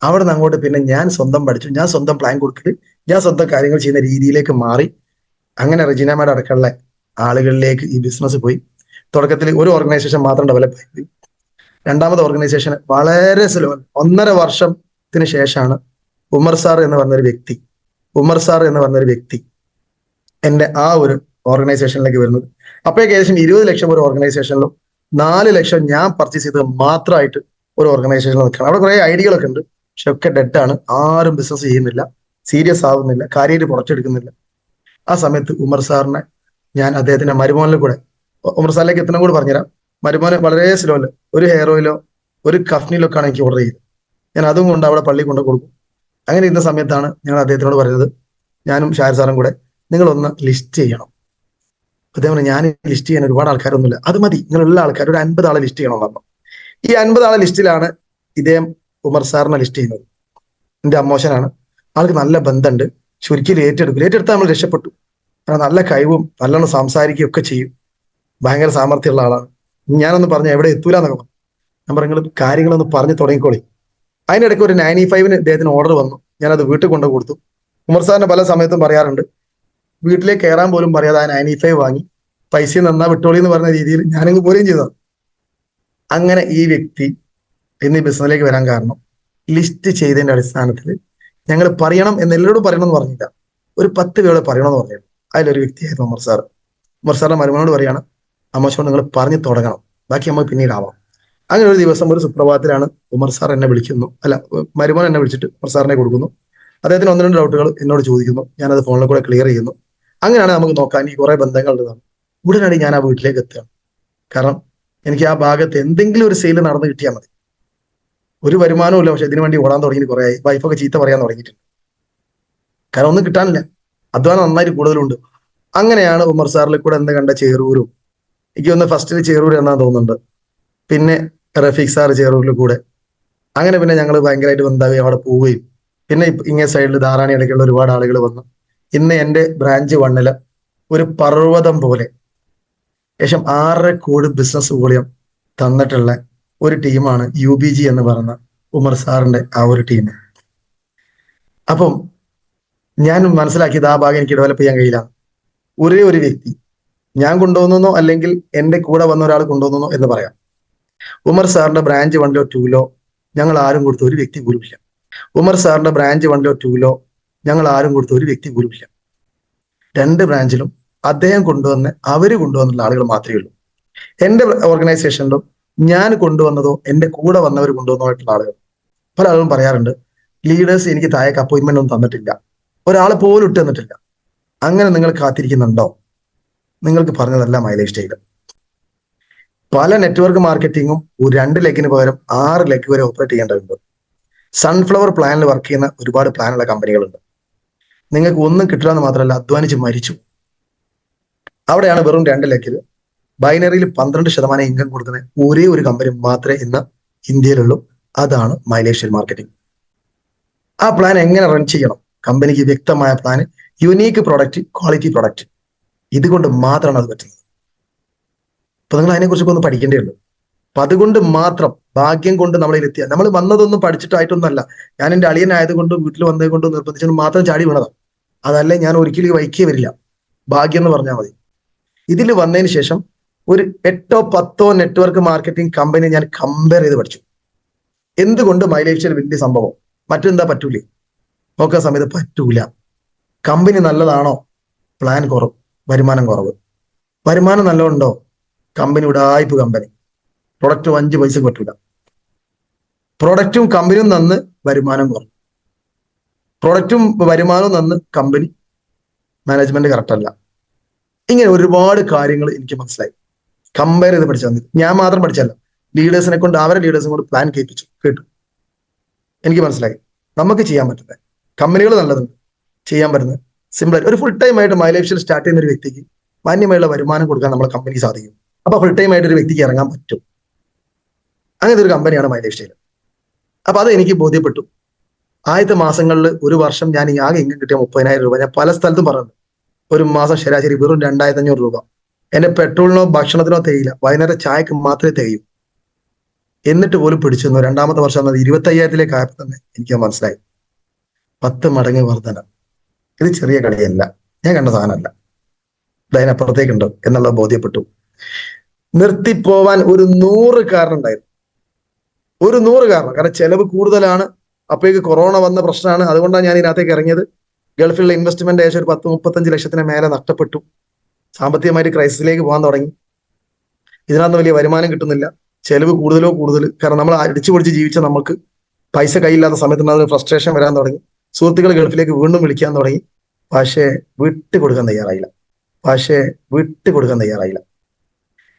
A: അവിടെ നിന്ന് അങ്ങോട്ട് പിന്നെ ഞാൻ സ്വന്തം പഠിച്ചു, ഞാൻ സ്വന്തം പ്ലാൻ കൊടുത്തിട്ട് ഞാൻ സ്വന്തം കാര്യങ്ങൾ ചെയ്യുന്ന രീതിയിലേക്ക് മാറി. അങ്ങനെ റെജിന മാഡം അടക്കമുള്ള ആളുകളിലേക്ക് ഈ ബിസിനസ് പോയി. തുടക്കത്തിൽ ഒരു ഓർഗനൈസേഷൻ മാത്രം ഡെവലപ്പ് ആയി. രണ്ടാമത്തെ ഓർഗനൈസേഷൻ വളരെ സ്ലോ, 1.5 വർഷത്തിന് ശേഷമാണ് ഉമർ സാർ എന്ന് പറഞ്ഞൊരു വ്യക്തി എന്റെ ആ ഒരു ഓർഗനൈസേഷനിലേക്ക് വരുന്നത്. അപ്പോഴേക്ക് ഏകദേശം 20 ലക്ഷം ഒരു ഓർഗനൈസേഷനിലും 4 ലക്ഷം ഞാൻ പർച്ചേസ് ചെയ്തത് മാത്രമായിട്ട് ഒരു ഓർഗനൈസേഷനിൽ നിൽക്കണം. അവിടെ കുറെ ഐഡിയകളൊക്കെ ഉണ്ട്, പക്ഷെ ഒക്കെ ഡെഡാണ്. ആരും ബിസിനസ് ചെയ്യുന്നില്ല, സീരിയസ് ആവുന്നില്ല, കാര്യമായിട്ട് പുറത്തെടുക്കുന്നില്ല. ആ സമയത്ത് ഉമർ സാറിനെ ഞാൻ അദ്ദേഹത്തിന്റെ മരുമോനിൽ കൂടെ, ഉമർ സാറിലേക്ക് എത്തണം കൂടെ പറഞ്ഞുതരാം. മരുമോനെ വളരെ സ്ലോയില് ഒരു ഹെയർ ഓയിലോ ഒരു കഫ്നിലോ ഒക്കെ ആണ് എനിക്ക് ഓർഡർ ചെയ്തത്. ഞാൻ അതും കൊണ്ട് അവിടെ പള്ളി കൊണ്ട് കൊടുക്കും. അങ്ങനെ ഇരുന്ന സമയത്താണ് ഞങ്ങൾ അദ്ദേഹത്തിനോട് പറയുന്നത്, ഞാനും ഷായർ സാറും കൂടെ, നിങ്ങളൊന്ന് ലിസ്റ്റ് ചെയ്യണം. അദ്ദേഹം ഞാൻ ലിസ്റ്റ് ചെയ്യാൻ ഒരുപാട് ആൾക്കാരൊന്നുമില്ല, അത് മതി, നിങ്ങളുള്ള ആൾക്കാർ ഒരു 50 ആളെ ലിസ്റ്റ് ചെയ്യണം പറഞ്ഞു. ഈ 50 ആളെ ലിസ്റ്റിലാണ് ഇദ്ദേഹം ഉമർ സാറിനെ ലിസ്റ്റ് ചെയ്യുന്നത്. എന്റെ അമ്മോശനാണ്, ആൾക്ക് നല്ല ബന്ധമുണ്ട്, പക്ഷെ ഒരിക്കലും ഏറ്റെടുത്താൽ നമ്മൾ രക്ഷപ്പെട്ടു. കാരണം നല്ല കഴിവും നല്ലോണം സംസാരിക്കുകയും ഒക്കെ ചെയ്യും, ഭയങ്കര സാമർത്ഥ്യമുള്ള ആളാണ്. ഞാനൊന്ന് പറഞ്ഞ എവിടെ എത്തൂലെന്നൊക്കെ പറഞ്ഞു. ഞാൻ പറഞ്ഞു, നിങ്ങൾ കാര്യങ്ങളൊന്ന് പറഞ്ഞു തുടങ്ങിക്കോളി. അതിനിടയ്ക്ക് ഒരു 95-ന് ഇദ്ദേഹത്തിന് ഓർഡർ വന്നു, ഞാനത് വീട്ടിൽ കൊണ്ടു കൊടുത്തു. ഉമർ സാറിന് പല സമയത്തും പറയാറുണ്ട്, വീട്ടിലേക്ക് കയറാൻ പോലും പറയാതെ ആ 95 വാങ്ങി പൈസ നന്നാ വിട്ടോളി എന്ന് പറഞ്ഞ രീതിയിൽ ഞാനങ്ങ് പോരുകയും ചെയ്തത്. അങ്ങനെ ഈ വ്യക്തി ഇന്ന് ഈ ബിസിനസ്സിലേക്ക് വരാൻ കാരണം ലിസ്റ്റ് ചെയ്തതിന്റെ അടിസ്ഥാനത്തിൽ ഞങ്ങൾ പറയണം എന്ന് എല്ലാവരോടും പറയണം എന്ന് പറഞ്ഞില്ല, ഒരു 10 പേരോട് പറയണമെന്ന് പറഞ്ഞു. അതിലൊരു വ്യക്തിയായിരുന്നു ഉമർ സാർ. ഉമർ സാറിന്റെ മരുമനോട് പറയാണ്, അമ്മച്ചോട് നിങ്ങൾ പറഞ്ഞു തുടങ്ങണം, ബാക്കി നമ്മൾ പിന്നീടാവാം. അങ്ങനെ ഒരു ദിവസം ഒരു സുപ്രഭാതത്തിലാണ് ഉമർ സാർ എന്നെ വിളിക്കുന്നു, അല്ല മരുമോൻ എന്നെ വിളിച്ചിട്ട് ഉമർ സാറിനെ കൊടുക്കുന്നു. അദ്ദേഹത്തിന് 1-2 ഡൗട്ടുകൾ എന്നോട് ചോദിക്കുന്നു, ഞാനത് ഫോണിൽ കൂടെ ക്ലിയർ ചെയ്യുന്നു. അങ്ങനെയാണ് നമുക്ക് നോക്കാൻ ഈ കുറെ ബന്ധങ്ങൾ ഉള്ളതാണ്. ഉടനടി ഞാൻ ആ വീട്ടിലേക്ക് എത്തുകയാണ്. കാരണം എനിക്ക് ആ ഭാഗത്ത് എന്തെങ്കിലും ഒരു സെയിൽ നടന്നു കിട്ടിയാൽ മതി. ഒരു വരുമാനവും ഇല്ല, പക്ഷെ ഇതിനു വേണ്ടി ഓടാൻ തുടങ്ങി കുറെ ആയി. വൈഫൊക്കെ ചീത്ത പറയാൻ തുടങ്ങിയിട്ടുണ്ട്, കാരണം ഒന്നും കിട്ടാനില്ല, അധ്വാനം നന്നായിട്ട് കൂടുതലുണ്ട്. അങ്ങനെയാണ് ഉമർ സാറിൽ കൂടെ എന്ന് കണ്ട ചേറൂരും, എനിക്ക് ഒന്ന് ഫസ്റ്റിൽ ചേറൂർ എന്നാ തോന്നുന്നുണ്ട്, പിന്നെ റഫീഖ് സാർ ചേറൂരിൽ കൂടെ. അങ്ങനെ പിന്നെ ഞങ്ങൾ ഭയങ്കരമായിട്ട് ബന്ധാവുകയും അവിടെ പോവുകയും, പിന്നെ ഇങ്ങേ സൈഡിൽ ധാരാണി ഇടയ്ക്കുള്ള ഒരുപാട് ആളുകൾ വന്നു. ഇന്ന് എന്റെ ബ്രാഞ്ച് 1 ഒരു പർവ്വതം പോലെ ഏകദേശം 6.5 കോടി ബിസിനസ് വോളിയം തന്നിട്ടുള്ള ഒരു ടീമാണ് UBG എന്ന് പറയുന്ന ഉമർ സാറിന്റെ ആ ഒരു ടീം. അപ്പം ഞാൻ മനസ്സിലാക്കിയത് ആ ഭാഗം എനിക്ക് ഡെവലപ്പ് ചെയ്യാൻ കഴിയില്ല. ഒരേ ഒരു വ്യക്തി ഞാൻ കൊണ്ടുപോകുന്നോ അല്ലെങ്കിൽ എന്റെ കൂടെ വന്ന ഒരാൾ കൊണ്ടുപോകുന്നോ എന്ന് പറയാം. ഉമർ സാറിന്റെ ബ്രാഞ്ച് 1-ലോ 2-ലോ ഞങ്ങൾ ആരും കൊടുത്ത ഒരു വ്യക്തി പോലും ഇല്ല. ഉമർ സാറിന്റെ ബ്രാഞ്ച് 1-ലോ 2-ലോ ഞങ്ങൾ ആരും കൊടുത്ത ഒരു വ്യക്തി പോലും ഇല്ല. 2 ബ്രാഞ്ചിലും അദ്ദേഹം അവര് കൊണ്ടുവന്നുള്ള ആളുകൾ മാത്രമേ ഉള്ളൂ. എന്റെ ഓർഗനൈസേഷനിലും ഞാൻ കൊണ്ടുവന്നതോ എന്റെ കൂടെ വന്നവർ കൊണ്ടുവന്നതായിട്ടുള്ള ആളുകൾ. പല ആളുകളും പറയാറുണ്ട്, ലീഡേഴ്സ് എനിക്ക് താഴേക്ക് അപ്പോയിന്റ്മെന്റ് ഒന്നും തന്നിട്ടില്ല, ഒരാൾ പോലും ഇട്ട് തന്നിട്ടില്ല. അങ്ങനെ നിങ്ങൾ കാത്തിരിക്കുന്നുണ്ടോ? നിങ്ങൾക്ക് പറഞ്ഞതല്ല മൈലേജ് സ്റ്റൈല്. പല നെറ്റ്വർക്ക് മാർക്കറ്റിങ്ങും 2 ലെഗിന് പകരം 6 ലെഗ് വരെ ഓപ്പറേറ്റ് ചെയ്യേണ്ടതുണ്ട്. സൺഫ്ലവർ പ്ലാനിൽ വർക്ക് ചെയ്യുന്ന ഒരുപാട് പ്ലാനുള്ള കമ്പനികളുണ്ട്. നിങ്ങൾക്ക് ഒന്നും കിട്ടില്ല എന്ന് മാത്രമല്ല, അധ്വാനിച്ച് മരിച്ചു. അവിടെയാണ് വെറും 2 ലെഗിൽ ബൈനറിയിൽ 12% ഇൻകം കൊടുക്കുന്ന ഒരേ ഒരു കമ്പനി മാത്രമേ ഇന്ന് ഇന്ത്യയിലുള്ളൂ. അതാണ് മൈലേജ് സ്റ്റൈൽ മാർക്കറ്റിംഗ്. ആ പ്ലാൻ എങ്ങനെ റൺ ചെയ്യണം, കമ്പനിക്ക് വ്യക്തമായ plan, unique product, quality product, ഇതുകൊണ്ട് മാത്രമാണ് അത് പറ്റുന്നത്. അപ്പൊ നിങ്ങൾ അതിനെക്കുറിച്ചൊക്കെ ഒന്ന് പഠിക്കേണ്ടേ ഉള്ളൂ. അപ്പൊ അതുകൊണ്ട് മാത്രം ഭാഗ്യം കൊണ്ട് നമ്മളിലെത്തിയ, നമ്മൾ വന്നതൊന്നും പഠിച്ചിട്ടായിട്ടൊന്നല്ല. ഞാൻ എന്റെ അളിയനായതുകൊണ്ടും വീട്ടിൽ വന്നത് കൊണ്ടും നിർബന്ധിച്ചുകൊണ്ട് മാത്രം ചാടി വീണതാണ്. അതല്ലേ ഞാൻ ഒരിക്കലും വൈക്കിയേ വരില്ല. ഭാഗ്യം എന്ന് പറഞ്ഞാൽ മതി. ഇതിൽ വന്നതിന് ശേഷം ഒരു 8 10 നെറ്റ്വർക്ക് മാർക്കറ്റിംഗ് കമ്പനി ഞാൻ കമ്പയർ ചെയ്ത് പഠിച്ചു. എന്തുകൊണ്ട് മൈ ലൈഫ് സ്റ്റൈൽ വലിയ സംഭവം, മറ്റെന്താ പറ്റൂലേ? നോക്കുന്ന സമയത്ത് പറ്റൂല. കമ്പനി നല്ലതാണോ? പ്ലാൻ കുറവ്, വരുമാനം കുറവ്. വരുമാനം നല്ലതുണ്ടോ? കമ്പനി ഉടായ്പ കമ്പനി, പ്രൊഡക്റ്റ് 5 പൈസക്ക് പറ്റൂല. പ്രൊഡക്റ്റും കമ്പനിയും നന്ന്, വരുമാനം കുറവ്. പ്രൊഡക്റ്റും വരുമാനവും നന്ന്, കമ്പനി മാനേജ്മെന്റ് കറക്റ്റ് അല്ല. ഇങ്ങനെ ഒരുപാട് കാര്യങ്ങൾ എനിക്ക് മനസ്സിലായി. കമ്പയർ ചെയ്ത് പഠിച്ചു തന്നിട്ട് ഞാൻ മാത്രം പഠിച്ചല്ല, ലീഡേഴ്സിനെ കൊണ്ട്, അവരെ ലീഡേഴ്സിനെ കൊണ്ട് പ്ലാൻ കേൾപ്പിച്ചു, കേട്ടു. എനിക്ക് മനസ്സിലായി നമുക്ക് ചെയ്യാൻ പറ്റുന്നത്. കമ്പനികൾ നല്ലതുണ്ട്, ചെയ്യാൻ പറ്റുന്നത് സിമ്പിൾ. ഒരു ഫുൾ ടൈം ആയിട്ട് മൈ ലൈഫ് സ്റ്റൈൽ സ്റ്റാർട്ട് ചെയ്യുന്ന ഒരു വ്യക്തിക്ക് മാന്യമായുള്ള വരുമാനം കൊടുക്കാൻ നമ്മളെ കമ്പനി സാധിക്കും. അപ്പൊ ഫുൾ ടൈം ആയിട്ട് ഒരു വ്യക്തിക്ക് ഇറങ്ങാൻ പറ്റും. അങ്ങനത്തെ ഒരു കമ്പനിയാണ് മൈ ലൈഫ് സ്റ്റൈൽ. അപ്പൊ അത് എനിക്ക് ബോധ്യപ്പെട്ടു. ആദ്യത്തെ മാസങ്ങളിൽ, ഒരു വർഷം ഞാൻ ഈ ആകെ ഇൻകം കിട്ടിയ 30,000 രൂപ. ഞാൻ പല സ്ഥലത്തും പറഞ്ഞു, ഒരു മാസം ശരാശരി വെറും 2,500 രൂപ. എന്റെ പെട്രോളിനോ ഭക്ഷണത്തിനോ തികയില്ല, വൈകുന്നേരം ചായക്ക് മാത്രമേ തികയൂ. എന്നിട്ട് പോലും പിടിച്ചു നിന്നു. രണ്ടാമത്തെ വർഷം എന്നത് 25,000 ആയപ്പോൾ തന്നെ എനിക്ക് മനസ്സിലായി 10 മടങ്ങ് വർധന. ഇത് ചെറിയ കളിയല്ല, ഞാൻ കണ്ട സാധനമല്ല, ഇത് അതിനപ്പുറത്തേക്കുണ്ട് എന്നുള്ളത് ബോധ്യപ്പെട്ടു. നിർത്തിപ്പോവാൻ ഒരു 100 കാരണം ഉണ്ടായിരുന്നു. ഒരു 100 കാരണം. കാരണം ചെലവ് കൂടുതലാണ്. അപ്പോഴേക്ക് കൊറോണ വന്ന പ്രശ്നമാണ്. അതുകൊണ്ടാണ് ഞാൻ ഇതിനകത്തേക്ക് ഇറങ്ങിയത്. ഗൾഫിലുള്ള ഇൻവെസ്റ്റ്മെന്റ് ഏകദേശം ഒരു 10 35 ലക്ഷത്തിന് മേലെ നഷ്ടപ്പെട്ടു. സാമ്പത്തികമായിട്ട് ക്രൈസിസിലേക്ക് പോകാൻ തുടങ്ങി. ഇതിനകത്ത് വലിയ വരുമാനം കിട്ടുന്നില്ല, ചെലവ് കൂടുതൽ. കാരണം നമ്മൾ അടിച്ചു പൊടിച്ച് ജീവിച്ച നമുക്ക് പൈസ കയ്യില്ലാത്ത സമയത്ത് ഫ്രസ്ട്രേഷൻ വരാൻ തുടങ്ങി. സുഹൃത്തുക്കൾ ഗൾഫിലേക്ക് വീണ്ടും വിളിക്കാൻ തുടങ്ങി. പക്ഷേ വിട്ടുകൊടുക്കാൻ തയ്യാറായില്ല.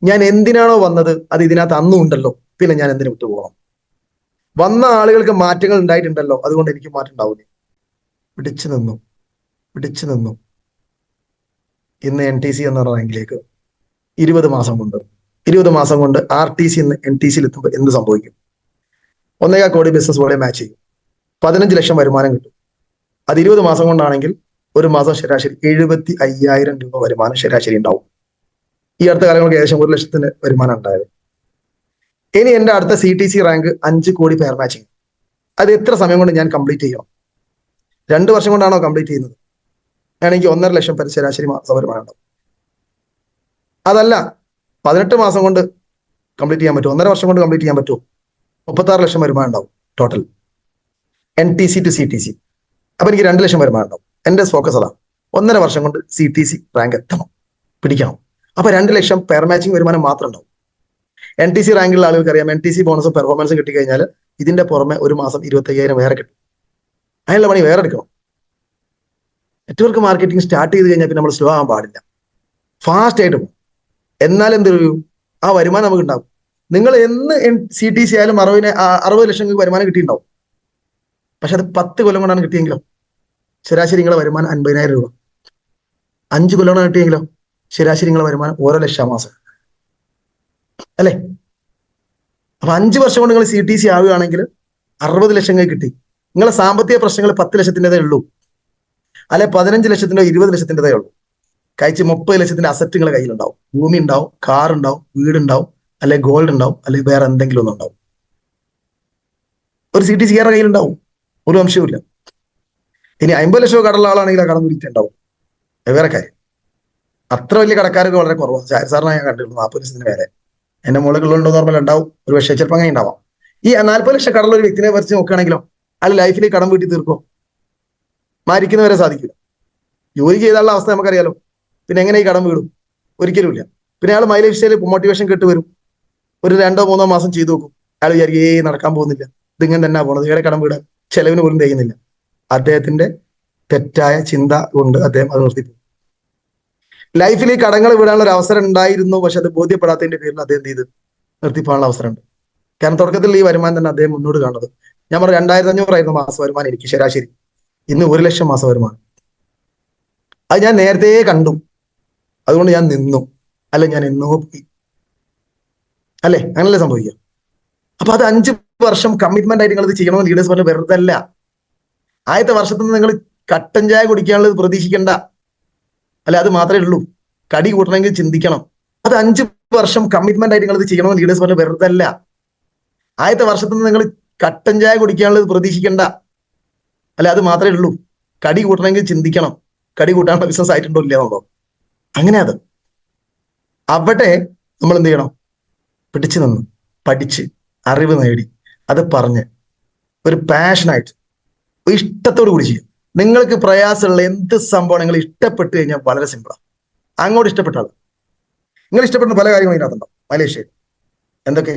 A: ഞാൻ എന്തിനാണോ വന്നത് അത് ഇതിനകത്ത് അന്നും ഉണ്ടല്ലോ, പിന്നെ ഞാൻ എന്തിനു വിട്ടുപോകണം? വന്ന ആളുകൾക്ക് മാറ്റങ്ങൾ ഉണ്ടായിട്ടുണ്ടല്ലോ, അതുകൊണ്ട് എനിക്ക് മാറ്റം ഉണ്ടാവില്ലേ? പിടിച്ചു നിന്നു. ഇന്ന് NTC എന്ന റാങ്കിലേക്ക് 20 മാസം കൊണ്ട് RTC നിന്ന് NTC എത്തുമ്പോൾ എന്ത് സംഭവിക്കും? 1.25 കോടി ബിസിനസ് പോലെ മാച്ച് ചെയ്യും. 15 ലക്ഷം വരുമാനം കിട്ടും. അത് 20 മാസം കൊണ്ടാണെങ്കിൽ ഒരു മാസം ശരാശരി 75,000 രൂപ വരുമാനം ശരാശരി ഉണ്ടാവും. ഈ അടുത്ത കാലങ്ങൾക്ക് ഏകദേശം 1 ലക്ഷത്തിന് വരുമാനം ഉണ്ടായത്. ഇനി എന്റെ അടുത്ത CTC റാങ്ക് 5 കോടി പെയർ മാച്ചിങ്. അത് എത്ര സമയം കൊണ്ട് ഞാൻ കംപ്ലീറ്റ് ചെയ്യണം? 2 വർഷം കൊണ്ടാണോ കംപ്ലീറ്റ് ചെയ്യുന്നത്? ആണെങ്കിൽ 1.5 ലക്ഷം ശരാശരി മാസ വരുമാനം ഉണ്ടാവും. അതല്ല, 18 മാസം കൊണ്ട് കംപ്ലീറ്റ് ചെയ്യാൻ പറ്റുമോ? 1.5 വർഷം കൊണ്ട് കംപ്ലീറ്റ് ചെയ്യാൻ പറ്റുമോ? 36 ലക്ഷം വരുമാനം ഉണ്ടാവും ടോട്ടൽ NTC ടു CTC. അപ്പൊ എനിക്ക് 2 ലക്ഷം വരുമാനം ഉണ്ടാവും. എന്റെ ഫോക്കസ് അതാണ്. 1.5 വർഷം കൊണ്ട് CTC റാങ്ക് പിടിക്കണം. അപ്പൊ 2 ലക്ഷം പെയർ മാച്ചിങ് വരുമാനം മാത്രം ഉണ്ടാവും. NTC റാങ്കിലുള്ള ആളുകൾക്ക് അറിയാം, NTC ബോണസും പെർഫോമൻസും കിട്ടിക്കഴിഞ്ഞാൽ ഇതിന്റെ പുറമെ ഒരു മാസം 25,000 വേറെ കിട്ടും. അതിനുള്ള പണി വേറെ എടുക്കണം. നെറ്റ്വർക്ക് മാർക്കറ്റിംഗ് സ്റ്റാർട്ട് ചെയ്ത് കഴിഞ്ഞാൽ പിന്നെ നമ്മൾ സ്ലോ ആകാൻ പാടില്ല, ഫാസ്റ്റ് ആയിട്ട് പോകും. എന്നാൽ എന്തൊരു ആ വരുമാനം നമുക്ക് ഉണ്ടാവും. നിങ്ങൾ എന്ന് CTC ആയാലും 60 ലക്ഷം വരുമാനം കിട്ടിയിട്ടുണ്ടാവും. പക്ഷെ അത് 10 കൊല്ലം കൊണ്ടാണ് കിട്ടിയെങ്കിലോ ശരാശരി നിങ്ങളെ വരുമാനം 50,000 രൂപ. 5 കൊല്ലം കൊണ്ടാണ് കിട്ടിയെങ്കിലോ ശരാശരി നിങ്ങളെ വരുമാനം 1 ലക്ഷം മാസം, അല്ലെ? അപ്പൊ 5 വർഷം കൊണ്ട് നിങ്ങൾ CTC ആവുകയാണെങ്കിൽ 60 ലക്ഷം കിട്ടി. നിങ്ങളെ സാമ്പത്തിക പ്രശ്നങ്ങൾ 10 ലക്ഷത്തിൻ്റെതേ ഉള്ളൂ, അല്ലെ 15 ലക്ഷത്തിൻ്റെയോ 20 ലക്ഷത്തിൻ്റെതേ ഉള്ളൂ. കഴിച്ച് 30 ലക്ഷത്തിന്റെ അസറ്റ് നിങ്ങളുടെ കയ്യിലുണ്ടാവും. ഭൂമി ഉണ്ടാവും, കാർ ഉണ്ടാവും, വീടുണ്ടാവും, അല്ലെ ഗോൾഡ് ഉണ്ടാവും, അല്ലെ വേറെ എന്തെങ്കിലും ഒന്നും ഉണ്ടാവും. ഒരു CTC കാരുടെ കയ്യിലുണ്ടാവും, ഒരു സംശയവുമില്ല. ഇനി 50 ലക്ഷം കടമുള്ള ആളാണെങ്കിൽ ആ കടം വീട്ടിലുണ്ടാവും, വേറെ കാര്യം. അത്ര വലിയ കടക്കാരൊക്കെ വളരെ കുറവാണ്. സാറിനെ ഞാൻ കണ്ടിട്ടുണ്ട് 40 ലക്ഷത്തിന് മേലെ. എന്റെ മുകളിലുണ്ടോ നോർമൽ ഉണ്ടാവും, ഒരു പക്ഷേ ചിലപ്പോൾ അങ്ങനെ ഉണ്ടാവാം. ഈ 40 ലക്ഷം കടമുള്ള ഒരു വ്യക്തിനെ പറിച്ച് നോക്കുകയാണെങ്കിലോ അയാൾ ലൈഫിൽ കടം വീട്ടി തീർക്കോ? മരിക്കുന്നവരെ സാധിക്കില്ല. ജോലി ചെയ്താലുള്ള അവസ്ഥ നമുക്കറിയാലോ. പിന്നെ എങ്ങനെ ഈ കടം വീടും? ഒരിക്കലും ഇല്ല. പിന്നെ അയാൾ മൈ ലൈഫ് സ്റ്റൈലിൽ മോട്ടിവേഷൻ കേട്ട് വരും. ഒരു 2 3 മാസം ചെയ്തു നോക്കും. അയാൾ വിചാരിക്കും നടക്കാൻ പോകുന്നില്ല, ഇതിങ്ങനെ തന്നെ പോണത്, ഏറെ കടം വീടാൻ ചെലവിന് പോലും തികയുന്നില്ല. അദ്ദേഹത്തിന്റെ തെറ്റായ ചിന്ത കൊണ്ട് അദ്ദേഹം അത് നിർത്തിപ്പോകും. ലൈഫിൽ ഈ കടങ്ങൾ വിടാനുള്ള ഒരു അവസരം ഉണ്ടായിരുന്നു, പക്ഷെ അത് ബോധ്യപ്പെടാത്തതിന്റെ പേരിൽ അദ്ദേഹം ചെയ്ത് നിർത്തിപ്പോകാനുള്ള അവസരമുണ്ട്. കാരണം തുടക്കത്തിൽ ഈ വരുമാനം തന്നെ അദ്ദേഹം മുന്നോട്ട് കാണുന്നത്. ഞാൻ പറഞ്ഞു 2,500 മാസ വരുമാനം എനിക്ക് ശരാശരി. ഇന്ന് 1 ലക്ഷം മാസ വരുമാനം. അത് ഞാൻ നേരത്തെ കണ്ടു, അതുകൊണ്ട് ഞാൻ നിന്നു. അല്ല, ഞാൻ എന്നോ പോയി, അല്ലെ? അങ്ങനല്ലേ സംഭവിക്കുക. അപ്പൊ അത് 5 വർഷം കമ്മിറ്റ്മെന്റ് ആയിട്ട് നിങ്ങൾ ഇത് ചെയ്യണമെന്ന് ലീഡേഴ്സ് പറഞ്ഞ് വെറുതെ അല്ല. ആദ്യത്തെ വർഷത്തിൽ നിന്ന് നിങ്ങൾ കട്ടൻ ചായ കുടിക്കാനുള്ളത് പ്രതീക്ഷിക്കണ്ട. അല്ല, അത് മാത്രമേ ഉള്ളൂ. കടി കൂട്ടണമെങ്കിൽ ചിന്തിക്കണം. അത് 5 വർഷം കമ്മിറ്റ്മെന്റ് ആയിട്ട് നിങ്ങൾ ഇത് ചെയ്യണമെന്ന് ലീഡേഴ്സ് പറഞ്ഞ് വെറുതെ അല്ല. ആദ്യത്തെ വർഷത്തിൽ നിന്ന് നിങ്ങൾ കട്ടൻ ചായ കുടിക്കാനുള്ളത് പ്രതീക്ഷിക്കണ്ട. അല്ല, അത് മാത്രമേ ഉള്ളൂ. കടി കൂട്ടണമെങ്കിൽ ചിന്തിക്കണം. കടി കൂട്ടാനുള്ള ബിസിനസ് ആയിട്ടുണ്ടോ ഇല്ല എന്നുള്ളോ. അങ്ങനെ അത് അവിടെ നമ്മൾ എന്ത് ചെയ്യണം? പിടിച്ചു നിന്ന് പഠിച്ച് അറിവ് നേടി അത് പറഞ്ഞ് ഒരു പാഷനായിട്ട് ഇഷ്ടത്തോടു കൂടി ചെയ്യും. നിങ്ങൾക്ക് പ്രയാസമുള്ള എന്ത് സംഭവം നിങ്ങൾ ഇഷ്ടപ്പെട്ട് കഴിഞ്ഞാൽ വളരെ സിമ്പിളാണ്. അങ്ങോട്ട് ഇഷ്ടപ്പെട്ടാൽ നിങ്ങൾ ഇഷ്ടപ്പെടുന്ന പല കാര്യങ്ങളും ഇതിനകത്തുണ്ടാവും. മലേഷ്യയിൽ എന്തൊക്കെ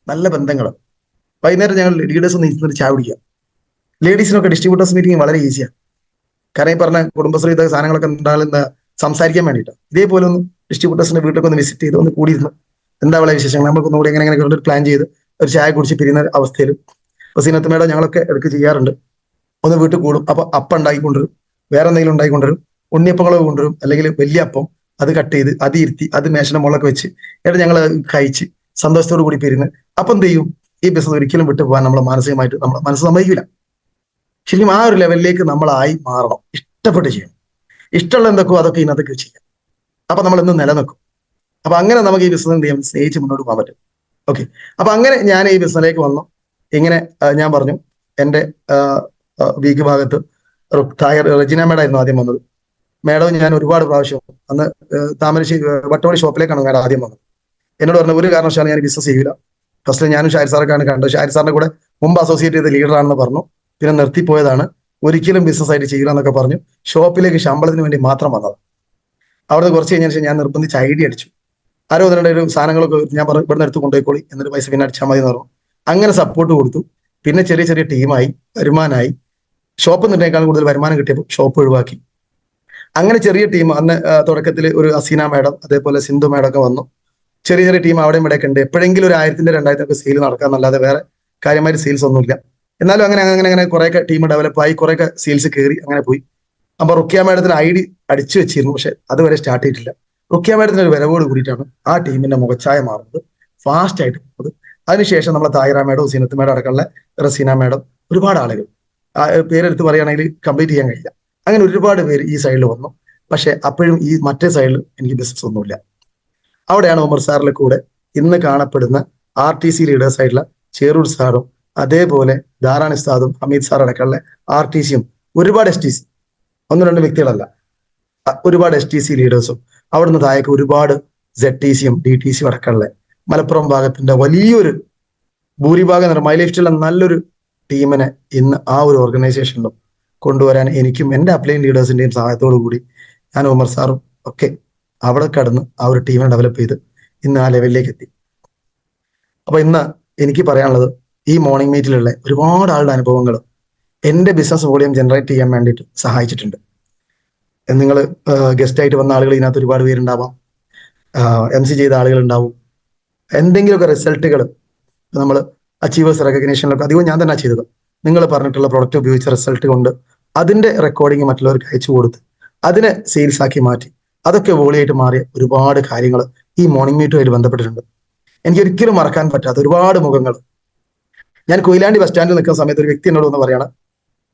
A: നല്ല ബന്ധങ്ങൾ. വൈകുന്നേരം ഞങ്ങൾ ലീഡേഴ്സ് ഒന്ന് ഇരുന്നിട്ട് ചായ കുടിക്കുക. ലേഡീസിനൊക്കെ ഡിസ്ട്രിബ്യൂട്ടേഴ്സ് മീറ്റിംഗ് വളരെ ഈസിയാണ്. കാരണം ഈ പറഞ്ഞ കുടുംബശ്രീ സാധനങ്ങളൊക്കെ ഉണ്ടാകുന്ന സംസാരിക്കാൻ വേണ്ടിയിട്ട് ഇതേപോലെ ഒന്ന് ഡിസ്ട്രിബ്യൂട്ടേഴ്സിന്റെ വീട്ടിലൊക്കെ ഒന്ന് വിസിറ്റ് ചെയ്ത് ഒന്ന് കൂടിയിരുന്നു. എന്താ വളരെ വിശേഷങ്ങൾ, നമുക്കൊന്നും കൂടി എങ്ങനെ എങ്ങനെ ഒരു പ്ലാൻ ചെയ്ത് ഒരു ചായ കുടിച്ച് പിരിയുന്ന അവസ്ഥയിൽ സീനത്ത് മേഡം ഞങ്ങളൊക്കെ ഇടയ്ക്ക് ചെയ്യാറുണ്ട്. ഒന്ന് വീട്ടിൽ കൂടും. അപ്പം ഉണ്ടാക്കിക്കൊണ്ടുവരും, വേറെ എന്തെങ്കിലും ഉണ്ടാക്കിക്കൊണ്ടുവരും, ഉണ്ണിയപ്പങ്ങളൊക്കെ കൊണ്ടുവരും, അല്ലെങ്കിൽ വലിയ അപ്പം അത് കട്ട് ചെയ്ത് അത് ഇരുത്തി അത് മേശന്റെ മുകളൊക്കെ വെച്ച് എന്നിട്ട് ഞങ്ങൾ കഴിച്ച് സന്തോഷത്തോടു കൂടി പിരിന്ന് അപ്പം എന്ത് ചെയ്യും? ഈ ബിസിനസ് ഒരിക്കലും വിട്ടു പോകാൻ നമ്മളെ മാനസികമായിട്ട് നമ്മളെ മനസ്സ് സമ്മതിക്കില്ല. ശരിക്കും ആ ഒരു ലെവലിലേക്ക് നമ്മളായി മാറണം. ഇഷ്ടപ്പെട്ട് ചെയ്യണം. ഇഷ്ടമുള്ള എന്തൊക്കെയോ അതൊക്കെ ഇതിനകത്തൊക്കെ ചെയ്യാം. അപ്പൊ നമ്മൾ ഇന്ന് നിലനിൽക്കും. അപ്പൊ അങ്ങനെ നമുക്ക് ഈ ബിസിനസ് എന്ത് ചെയ്യാം? സ്നേഹിച്ച് മുന്നോട്ട് പോകാൻ പറ്റും. ഓക്കെ. അപ്പൊ അങ്ങനെ ഞാൻ ഈ ബിസിനസ്സിലേക്ക് വന്നു. ഇങ്ങനെ ഞാൻ പറഞ്ഞു എന്റെ വീക്ക് ഭാഗത്ത് റെജിന മേഡം ആയിരുന്നു ആദ്യം വന്നത്. മേഡം ഞാൻ ഒരുപാട് പ്രാവശ്യം അന്ന് താമരശ്ശേരി വട്ടവളി ഷോപ്പിലേക്കാണ് മേഡം ആദ്യം വന്നത്. എന്നോട് പറഞ്ഞ ഒരു കാരണവശാലും ഞാൻ ബിസിനസ് ചെയ്യില്ല. ഫസ്റ്റ് ഞാനും ഷാരി സാറൊക്കെയാണ് കണ്ടത്. ഷാരി സാറിന്റെ കൂടെ മുമ്പ് അസോസിയേറ്റ് ചെയ്ത ലീഡറാണെന്ന് പറഞ്ഞു. പിന്നെ നിർത്തിപ്പോയതാണ്. ഒരിക്കലും ബിസിനസ് ആയിട്ട് ചെയ്യില്ല എന്നൊക്കെ പറഞ്ഞു. ഷോപ്പിലേക്ക് ശമ്പളത്തിന് വേണ്ടി മാത്രം വന്നത്. അവിടെ കുറച്ച് കഴിഞ്ഞ ശേഷം ഞാൻ നിർബന്ധിച്ച് ഐഡിയ അടിച്ചു. ആരോ അതിനിടെ ഒരു സാധനങ്ങളൊക്കെ ഞാൻ പറഞ്ഞു ഇവിടുന്ന് എടുത്ത് കൊണ്ടുപോയിക്കോളി, എന്നിട്ട് പൈസ പിന്നെ അടിച്ചാൽ മതി എന്ന് പറഞ്ഞു. അങ്ങനെ സപ്പോർട്ട് കൊടുത്തു. പിന്നെ ചെറിയ ചെറിയ ടീമായി, വരുമാനമായി. ഷോപ്പ് നിന്നേക്കാൾ കൂടുതൽ വരുമാനം കിട്ടിയപ്പോൾ ഷോപ്പ് ഒഴിവാക്കി. അങ്ങനെ ചെറിയ ടീം അന്ന് തുടക്കത്തിൽ ഒരു അസീന മേഡം അതേപോലെ സിന്ധു മേഡം ഒക്കെ വന്നു. ചെറിയ ചെറിയ ടീം അവിടെയും ഇവിടെ ഒക്കെ ഉണ്ട്. എപ്പോഴെങ്കിലും ഒരു 1000 2000 സെയിൽ നടക്കാന്നല്ലാതെ വേറെ കാര്യമായിട്ട് സെയിൽസ് ഒന്നുമില്ല. എന്നാലും അങ്ങനെ അങ്ങനെ അങ്ങനെ കുറേയൊക്കെ ടീം ഡെവലപ്പായി, കുറേയൊക്കെ സെയിൽസ് കയറി അങ്ങനെ പോയി. അപ്പൊ റുക്കിയ മേഡത്തിന് ഐഡി അടിച്ചു വെച്ചിരുന്നു, പക്ഷെ അതുവരെ സ്റ്റാർട്ട് ചെയ്തിട്ടില്ല. റുക്കിയ മേഡത്തിന് ഒരു വരവോട് കൂടിയിട്ടാണ് ആ ടീമിന്റെ മുഖച്ഛായ മാറുന്നത്, ഫാസ്റ്റ് ആയിട്ട് പോകുന്നത്. അതിനുശേഷം നമ്മളെ താഹിറ മേഡം, സീനത്ത് മേഡം അടക്കമുള്ള റസീന മേഡം, ഒരുപാട് ആളുകൾ പേരെടുത്ത് പറയുകയാണെങ്കിൽ കംപ്ലീറ്റ് ചെയ്യാൻ കഴിയില്ല. അങ്ങനെ ഒരുപാട് പേര് ഈ സൈഡിൽ വന്നു. പക്ഷെ അപ്പോഴും ഈ മറ്റേ സൈഡിൽ എനിക്ക് ബിസിനസ് ഒന്നുമില്ല. അവിടെയാണ് ഉമർ സാറിലെ കൂടെ ഇന്ന് കാണപ്പെടുന്ന RTC ലീഡേഴ്സ് ആയിട്ടുള്ള ചേറൂർ സാറും അതേപോലെ ദാറാൻ ഉസ്താദും ഹമീദ് സാർ അടക്കമുള്ള RTCയും ഒരുപാട് STC, 1-2 വ്യക്തികളല്ല, ഒരുപാട് STC ലീഡേഴ്സും അവിടുന്ന് താഴേക്ക് ഒരുപാട് ZTCയും DTCയും അടക്കമുള്ള മലപ്പുറം ഭാഗത്തിന്റെ വലിയൊരു ഭൂരിഭാഗം മൈ ലൈഫ് സ്റ്റൈലുള്ള നല്ലൊരു ടീമിനെ ഇന്ന് ആ ഒരു ഓർഗനൈസേഷനിലും കൊണ്ടുവരാൻ എനിക്കും എൻ്റെ അപ്ലൈൻ ലീഡേഴ്സിന്റെയും സഹായത്തോടു കൂടി ഞാൻ ഉമർ സാറും ഒക്കെ അവിടെ കടന്ന് ആ ഒരു ടീമിനെ ഡെവലപ്പ് ചെയ്ത് ഇന്ന് ആ ലെവലിലേക്ക് എത്തി. അപ്പൊ ഇന്ന് എനിക്ക് പറയാനുള്ളത് ഈ മോർണിംഗ് മീറ്റിലുള്ള ഒരുപാട് ആളുടെ അനുഭവങ്ങൾ എൻ്റെ ബിസിനസ് വോളിയം ജനറേറ്റ് ചെയ്യാൻ വേണ്ടിയിട്ട് സഹായിച്ചിട്ടുണ്ട്. നിങ്ങൾ ഗസ്റ്റ് ആയിട്ട് വന്ന ആളുകൾ ഇതിനകത്ത് ഒരുപാട് പേരുണ്ടാവാം, MC ചെയ്ത ആളുകൾ ഉണ്ടാവും. എന്തെങ്കിലുമൊക്കെ റിസൾട്ടുകൾ നമ്മൾ അച്ചീവേഴ്സ് റെക്കഗ്നേഷനിലൊക്കെ അധികം ഞാൻ തന്നെ ചെയ്തത്. നിങ്ങൾ പറഞ്ഞിട്ടുള്ള പ്രൊഡക്റ്റ് ഉപയോഗിച്ച റിസൾട്ട് കൊണ്ട് അതിന്റെ റെക്കോർഡിങ് മറ്റുള്ളവർക്ക് അയച്ചു കൊടുത്ത് അതിനെ സെയിൽസ് ആക്കി മാറ്റി അതൊക്കെ വോളിയായിട്ട് മാറിയ ഒരുപാട് കാര്യങ്ങൾ ഈ മോർണിംഗ് മീറ്റുമായിട്ട് ബന്ധപ്പെട്ടിട്ടുണ്ട്. എനിക്ക് ഒരിക്കലും മറക്കാൻ പറ്റാത്ത ഒരുപാട് മുഖങ്ങൾ. ഞാൻ കൊയിലാണ്ടി ബസ് സ്റ്റാൻഡിൽ നിൽക്കുന്ന സമയത്ത് ഒരു വ്യക്തി എന്നോട് ഒന്ന് പറയാണ്,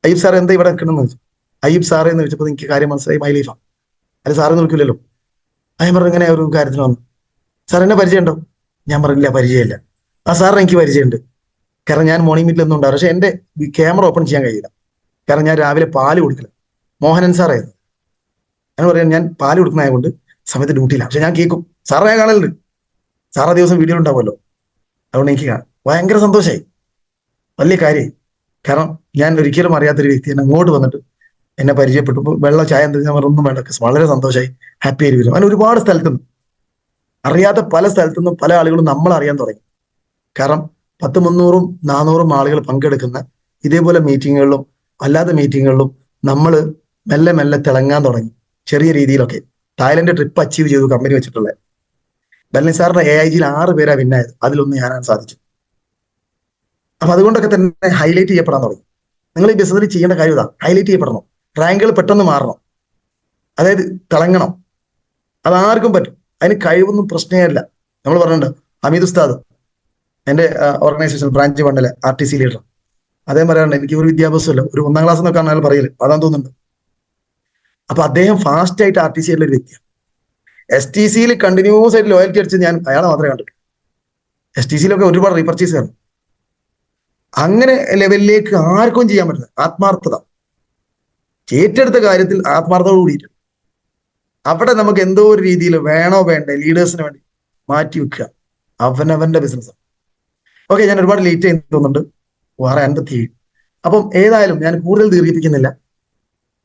A: അയ്യബ് സാർ എന്താ ഇവിടെ നിൽക്കണമെന്ന് ചോദിച്ചു. അയ്യബ് സാറേ എന്ന് ചോദിച്ചപ്പോൾ എനിക്ക് കാര്യം മനസ്സിലായി, മൈ ലൈഫാണ്. അത് സാറ് നിൽക്കില്ലല്ലോ. ഞാൻ പറഞ്ഞു ഇങ്ങനെ ഒരു കാര്യത്തിന് വന്നു. സാർ എന്നെ പരിചയമുണ്ടോ? ഞാൻ പറഞ്ഞില്ല, പരിചയമില്ല. ആ സാറിന് എനിക്ക് പരിചയമുണ്ട്, കാരണം ഞാൻ മോർണിംഗ് മീറ്റിലൊന്നും ഉണ്ടാവും, പക്ഷെ എൻ്റെ ക്യാമറ ഓപ്പൺ ചെയ്യാൻ കഴിയില്ല, കാരണം ഞാൻ രാവിലെ പാല് കൊടുക്കില്ല. മോഹനൻ സാറായിരുന്നു. ഞാൻ പറയാം ഞാൻ പാല് കൊടുക്കുന്നതായതുകൊണ്ട് സമയത്ത് ഡ്യൂട്ടിയില്ല, പക്ഷെ ഞാൻ കേൾക്കും. സാറിനെ ഞാൻ കാണലുണ്ട്, സാറാ ദിവസം വീഡിയോ ഉണ്ടാവുമല്ലോ. അതുകൊണ്ട് എനിക്ക് ഭയങ്കര സന്തോഷമായി, വലിയ കാര്യമായി. കാരണം ഞാൻ ഒരിക്കലും അറിയാത്തൊരു വ്യക്തി എന്നെ അങ്ങോട്ട് വന്നിട്ട് എന്നെ പരിചയപ്പെട്ടു. വെള്ളം ചായ എന്താ ഞാൻ ഒന്നും വേണ്ട, വളരെ സന്തോഷമായി, ഹാപ്പി ആയി വരും. അങ്ങനെ ഒരുപാട് സ്ഥലത്തുനിന്ന്, അറിയാത്ത പല സ്ഥലത്തുനിന്നും പല ആളുകളും നമ്മൾ അറിയാൻ തുടങ്ങി. കാരണം 300-400 ആളുകൾ പങ്കെടുക്കുന്ന ഇതേപോലെ മീറ്റിങ്ങുകളിലും അല്ലാത്ത മീറ്റിങ്ങുകളിലും നമ്മൾ മെല്ലെ മെല്ലെ തിളങ്ങാൻ തുടങ്ങി. ചെറിയ രീതിയിലൊക്കെ തായ്ലൻഡ് ട്രിപ്പ് അച്ചീവ് ചെയ്തു കമ്പനി വെച്ചിട്ടുള്ളത്. ബെല്ലി സാറിന്റെ AIGയിൽ 6 പേരാ വിന്നായത്, അതിലൊന്ന് ഞാനാൻ സാധിച്ചു. അപ്പൊ അതുകൊണ്ടൊക്കെ തന്നെ ഹൈലൈറ്റ് ചെയ്യപ്പെടാൻ തുടങ്ങി. നിങ്ങൾ ഈ ബിസിനസ്സിൽ ചെയ്യേണ്ട കാര്യം ഇതാ, ഹൈലൈറ്റ് ചെയ്യപ്പെടണം, റാങ്കുകൾ പെട്ടെന്ന് മാറണം, അതായത് തിളങ്ങണം. അതാർക്കും പറ്റും, അതിന് കഴിവൊന്നും പ്രശ്നമല്ല. നമ്മൾ പറഞ്ഞിട്ടുണ്ട്, ഹമീദ് ഉസ്താദ് എൻ്റെ ഓർഗനൈസേഷൻ ബ്രാഞ്ച് 1 RTC ലീഡർ, അദ്ദേഹം പറയാറുണ്ട് എനിക്ക് ഒരു വിദ്യാഭ്യാസമില്ല, ഒരു 1ാം ക്ലാസ് എന്നൊക്കെ അയാൾ പറയില്ല, അതാന്ന് തോന്നുന്നുണ്ട്. അപ്പൊ അദ്ദേഹം ഫാസ്റ്റ് ആയിട്ട് RTC ആയിട്ടുള്ള ഒരു വ്യക്തിയാണ്. STCയിൽ കണ്ടിന്യൂസ് ആയിട്ട് ലോയൽറ്റി അടിച്ച് ഞാൻ അയാളെ മാത്രമേ കണ്ടിട്ടുള്ളൂ. STCയിലൊക്കെ ഒരുപാട് റീപർച്ചേസ് ആണ്. അങ്ങനെ ലെവലിലേക്ക് ആർക്കും ചെയ്യാൻ പറ്റില്ല. ആത്മാർത്ഥത, ഏറ്റെടുത്ത കാര്യത്തിൽ ആത്മാർത്ഥതയോട് കൂടിയിട്ട് അവിടെ നമുക്ക് എന്തോ ഒരു രീതിയിൽ വേണോ വേണ്ടേ ലീഡേഴ്സിന് വേണ്ടി മാറ്റി വെക്കുക, അവനവന്റെ ബിസിനസ്. ഓക്കെ, ഞാൻ ഒരുപാട് ലേറ്റ് ആയി തോന്നുന്നുണ്ട്, 6:57. അപ്പം ഏതായാലും ഞാൻ കൂടുതൽ ദീർഘിപ്പിക്കുന്നില്ല.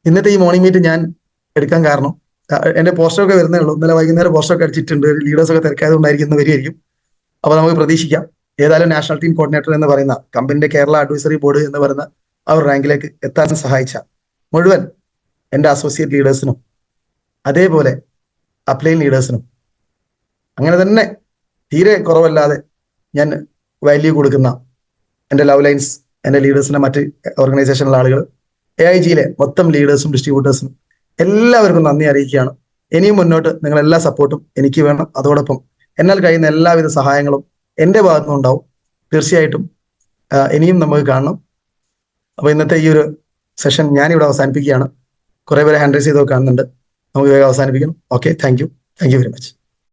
A: ഇന്നത്തെ ഈ മോർണിംഗ് മീറ്റ് ഞാൻ എടുക്കാൻ കാരണം എന്റെ പോസ്റ്ററൊക്കെ വരുന്നേ ഉള്ളൂ. ഇന്നലെ വൈകുന്നേരം പോസ്റ്ററൊക്കെ അടിച്ചിട്ടുണ്ട്. ലീഡേഴ്സൊക്കെ തിരക്കായതുകൊണ്ടായിരിക്കും വരികയായിരിക്കും. അപ്പൊ നമുക്ക് പ്രതീക്ഷിക്കാം. ഏതായാലും നാഷണൽ ടീം കോർഡിനേറ്റർ എന്ന് പറയുന്ന കമ്പനിയുടെ കേരള അഡ്വൈസറി ബോർഡ് എന്ന് പറയുന്ന ആ ഒരു റാങ്കിലേക്ക് എത്താൻ സഹായിച്ച മുഴുവൻ എൻ്റെ അസോസിയേറ്റ് ലീഡേഴ്സിനും അതേപോലെ അപ്ലൈൻ ലീഡേഴ്സിനും അങ്ങനെ തന്നെ തീരെ കുറവല്ലാതെ ഞാൻ വാല്യൂ കൊടുക്കുന്ന എൻ്റെ ലവ് ലൈൻസ്, എൻ്റെ ലീഡേഴ്സിന്റെ മറ്റ് ഓർഗനൈസേഷനിലെ ആളുകൾ, AIGയിലെ മൊത്തം ലീഡേഴ്സും ഡിസ്ട്രിബ്യൂട്ടേഴ്സിനും എല്ലാവർക്കും നന്ദി അറിയിക്കുകയാണ്. ഇനിയും മുന്നോട്ട് നിങ്ങളെല്ലാ സപ്പോർട്ടും എനിക്ക് വേണം. അതോടൊപ്പം എന്നാൽ കഴിയുന്ന എല്ലാവിധ സഹായങ്ങളും എൻ്റെ ഭാഗത്തുനിന്നും ഉണ്ടാവും. തീർച്ചയായിട്ടും ഇനിയും നമുക്ക് കാണണം. അപ്പൊ ഇന്നത്തെ ഈ ഒരു സെഷൻ ഞാനിവിടെ അവസാനിപ്പിക്കുകയാണ്. കുറെ പേരെ ഹാൻഡ് റൈസ് ചെയ്തോ കാണുന്നുണ്ട്. നമുക്ക് വേഗം അവസാനിപ്പിക്കണം. Okay, thank you very much.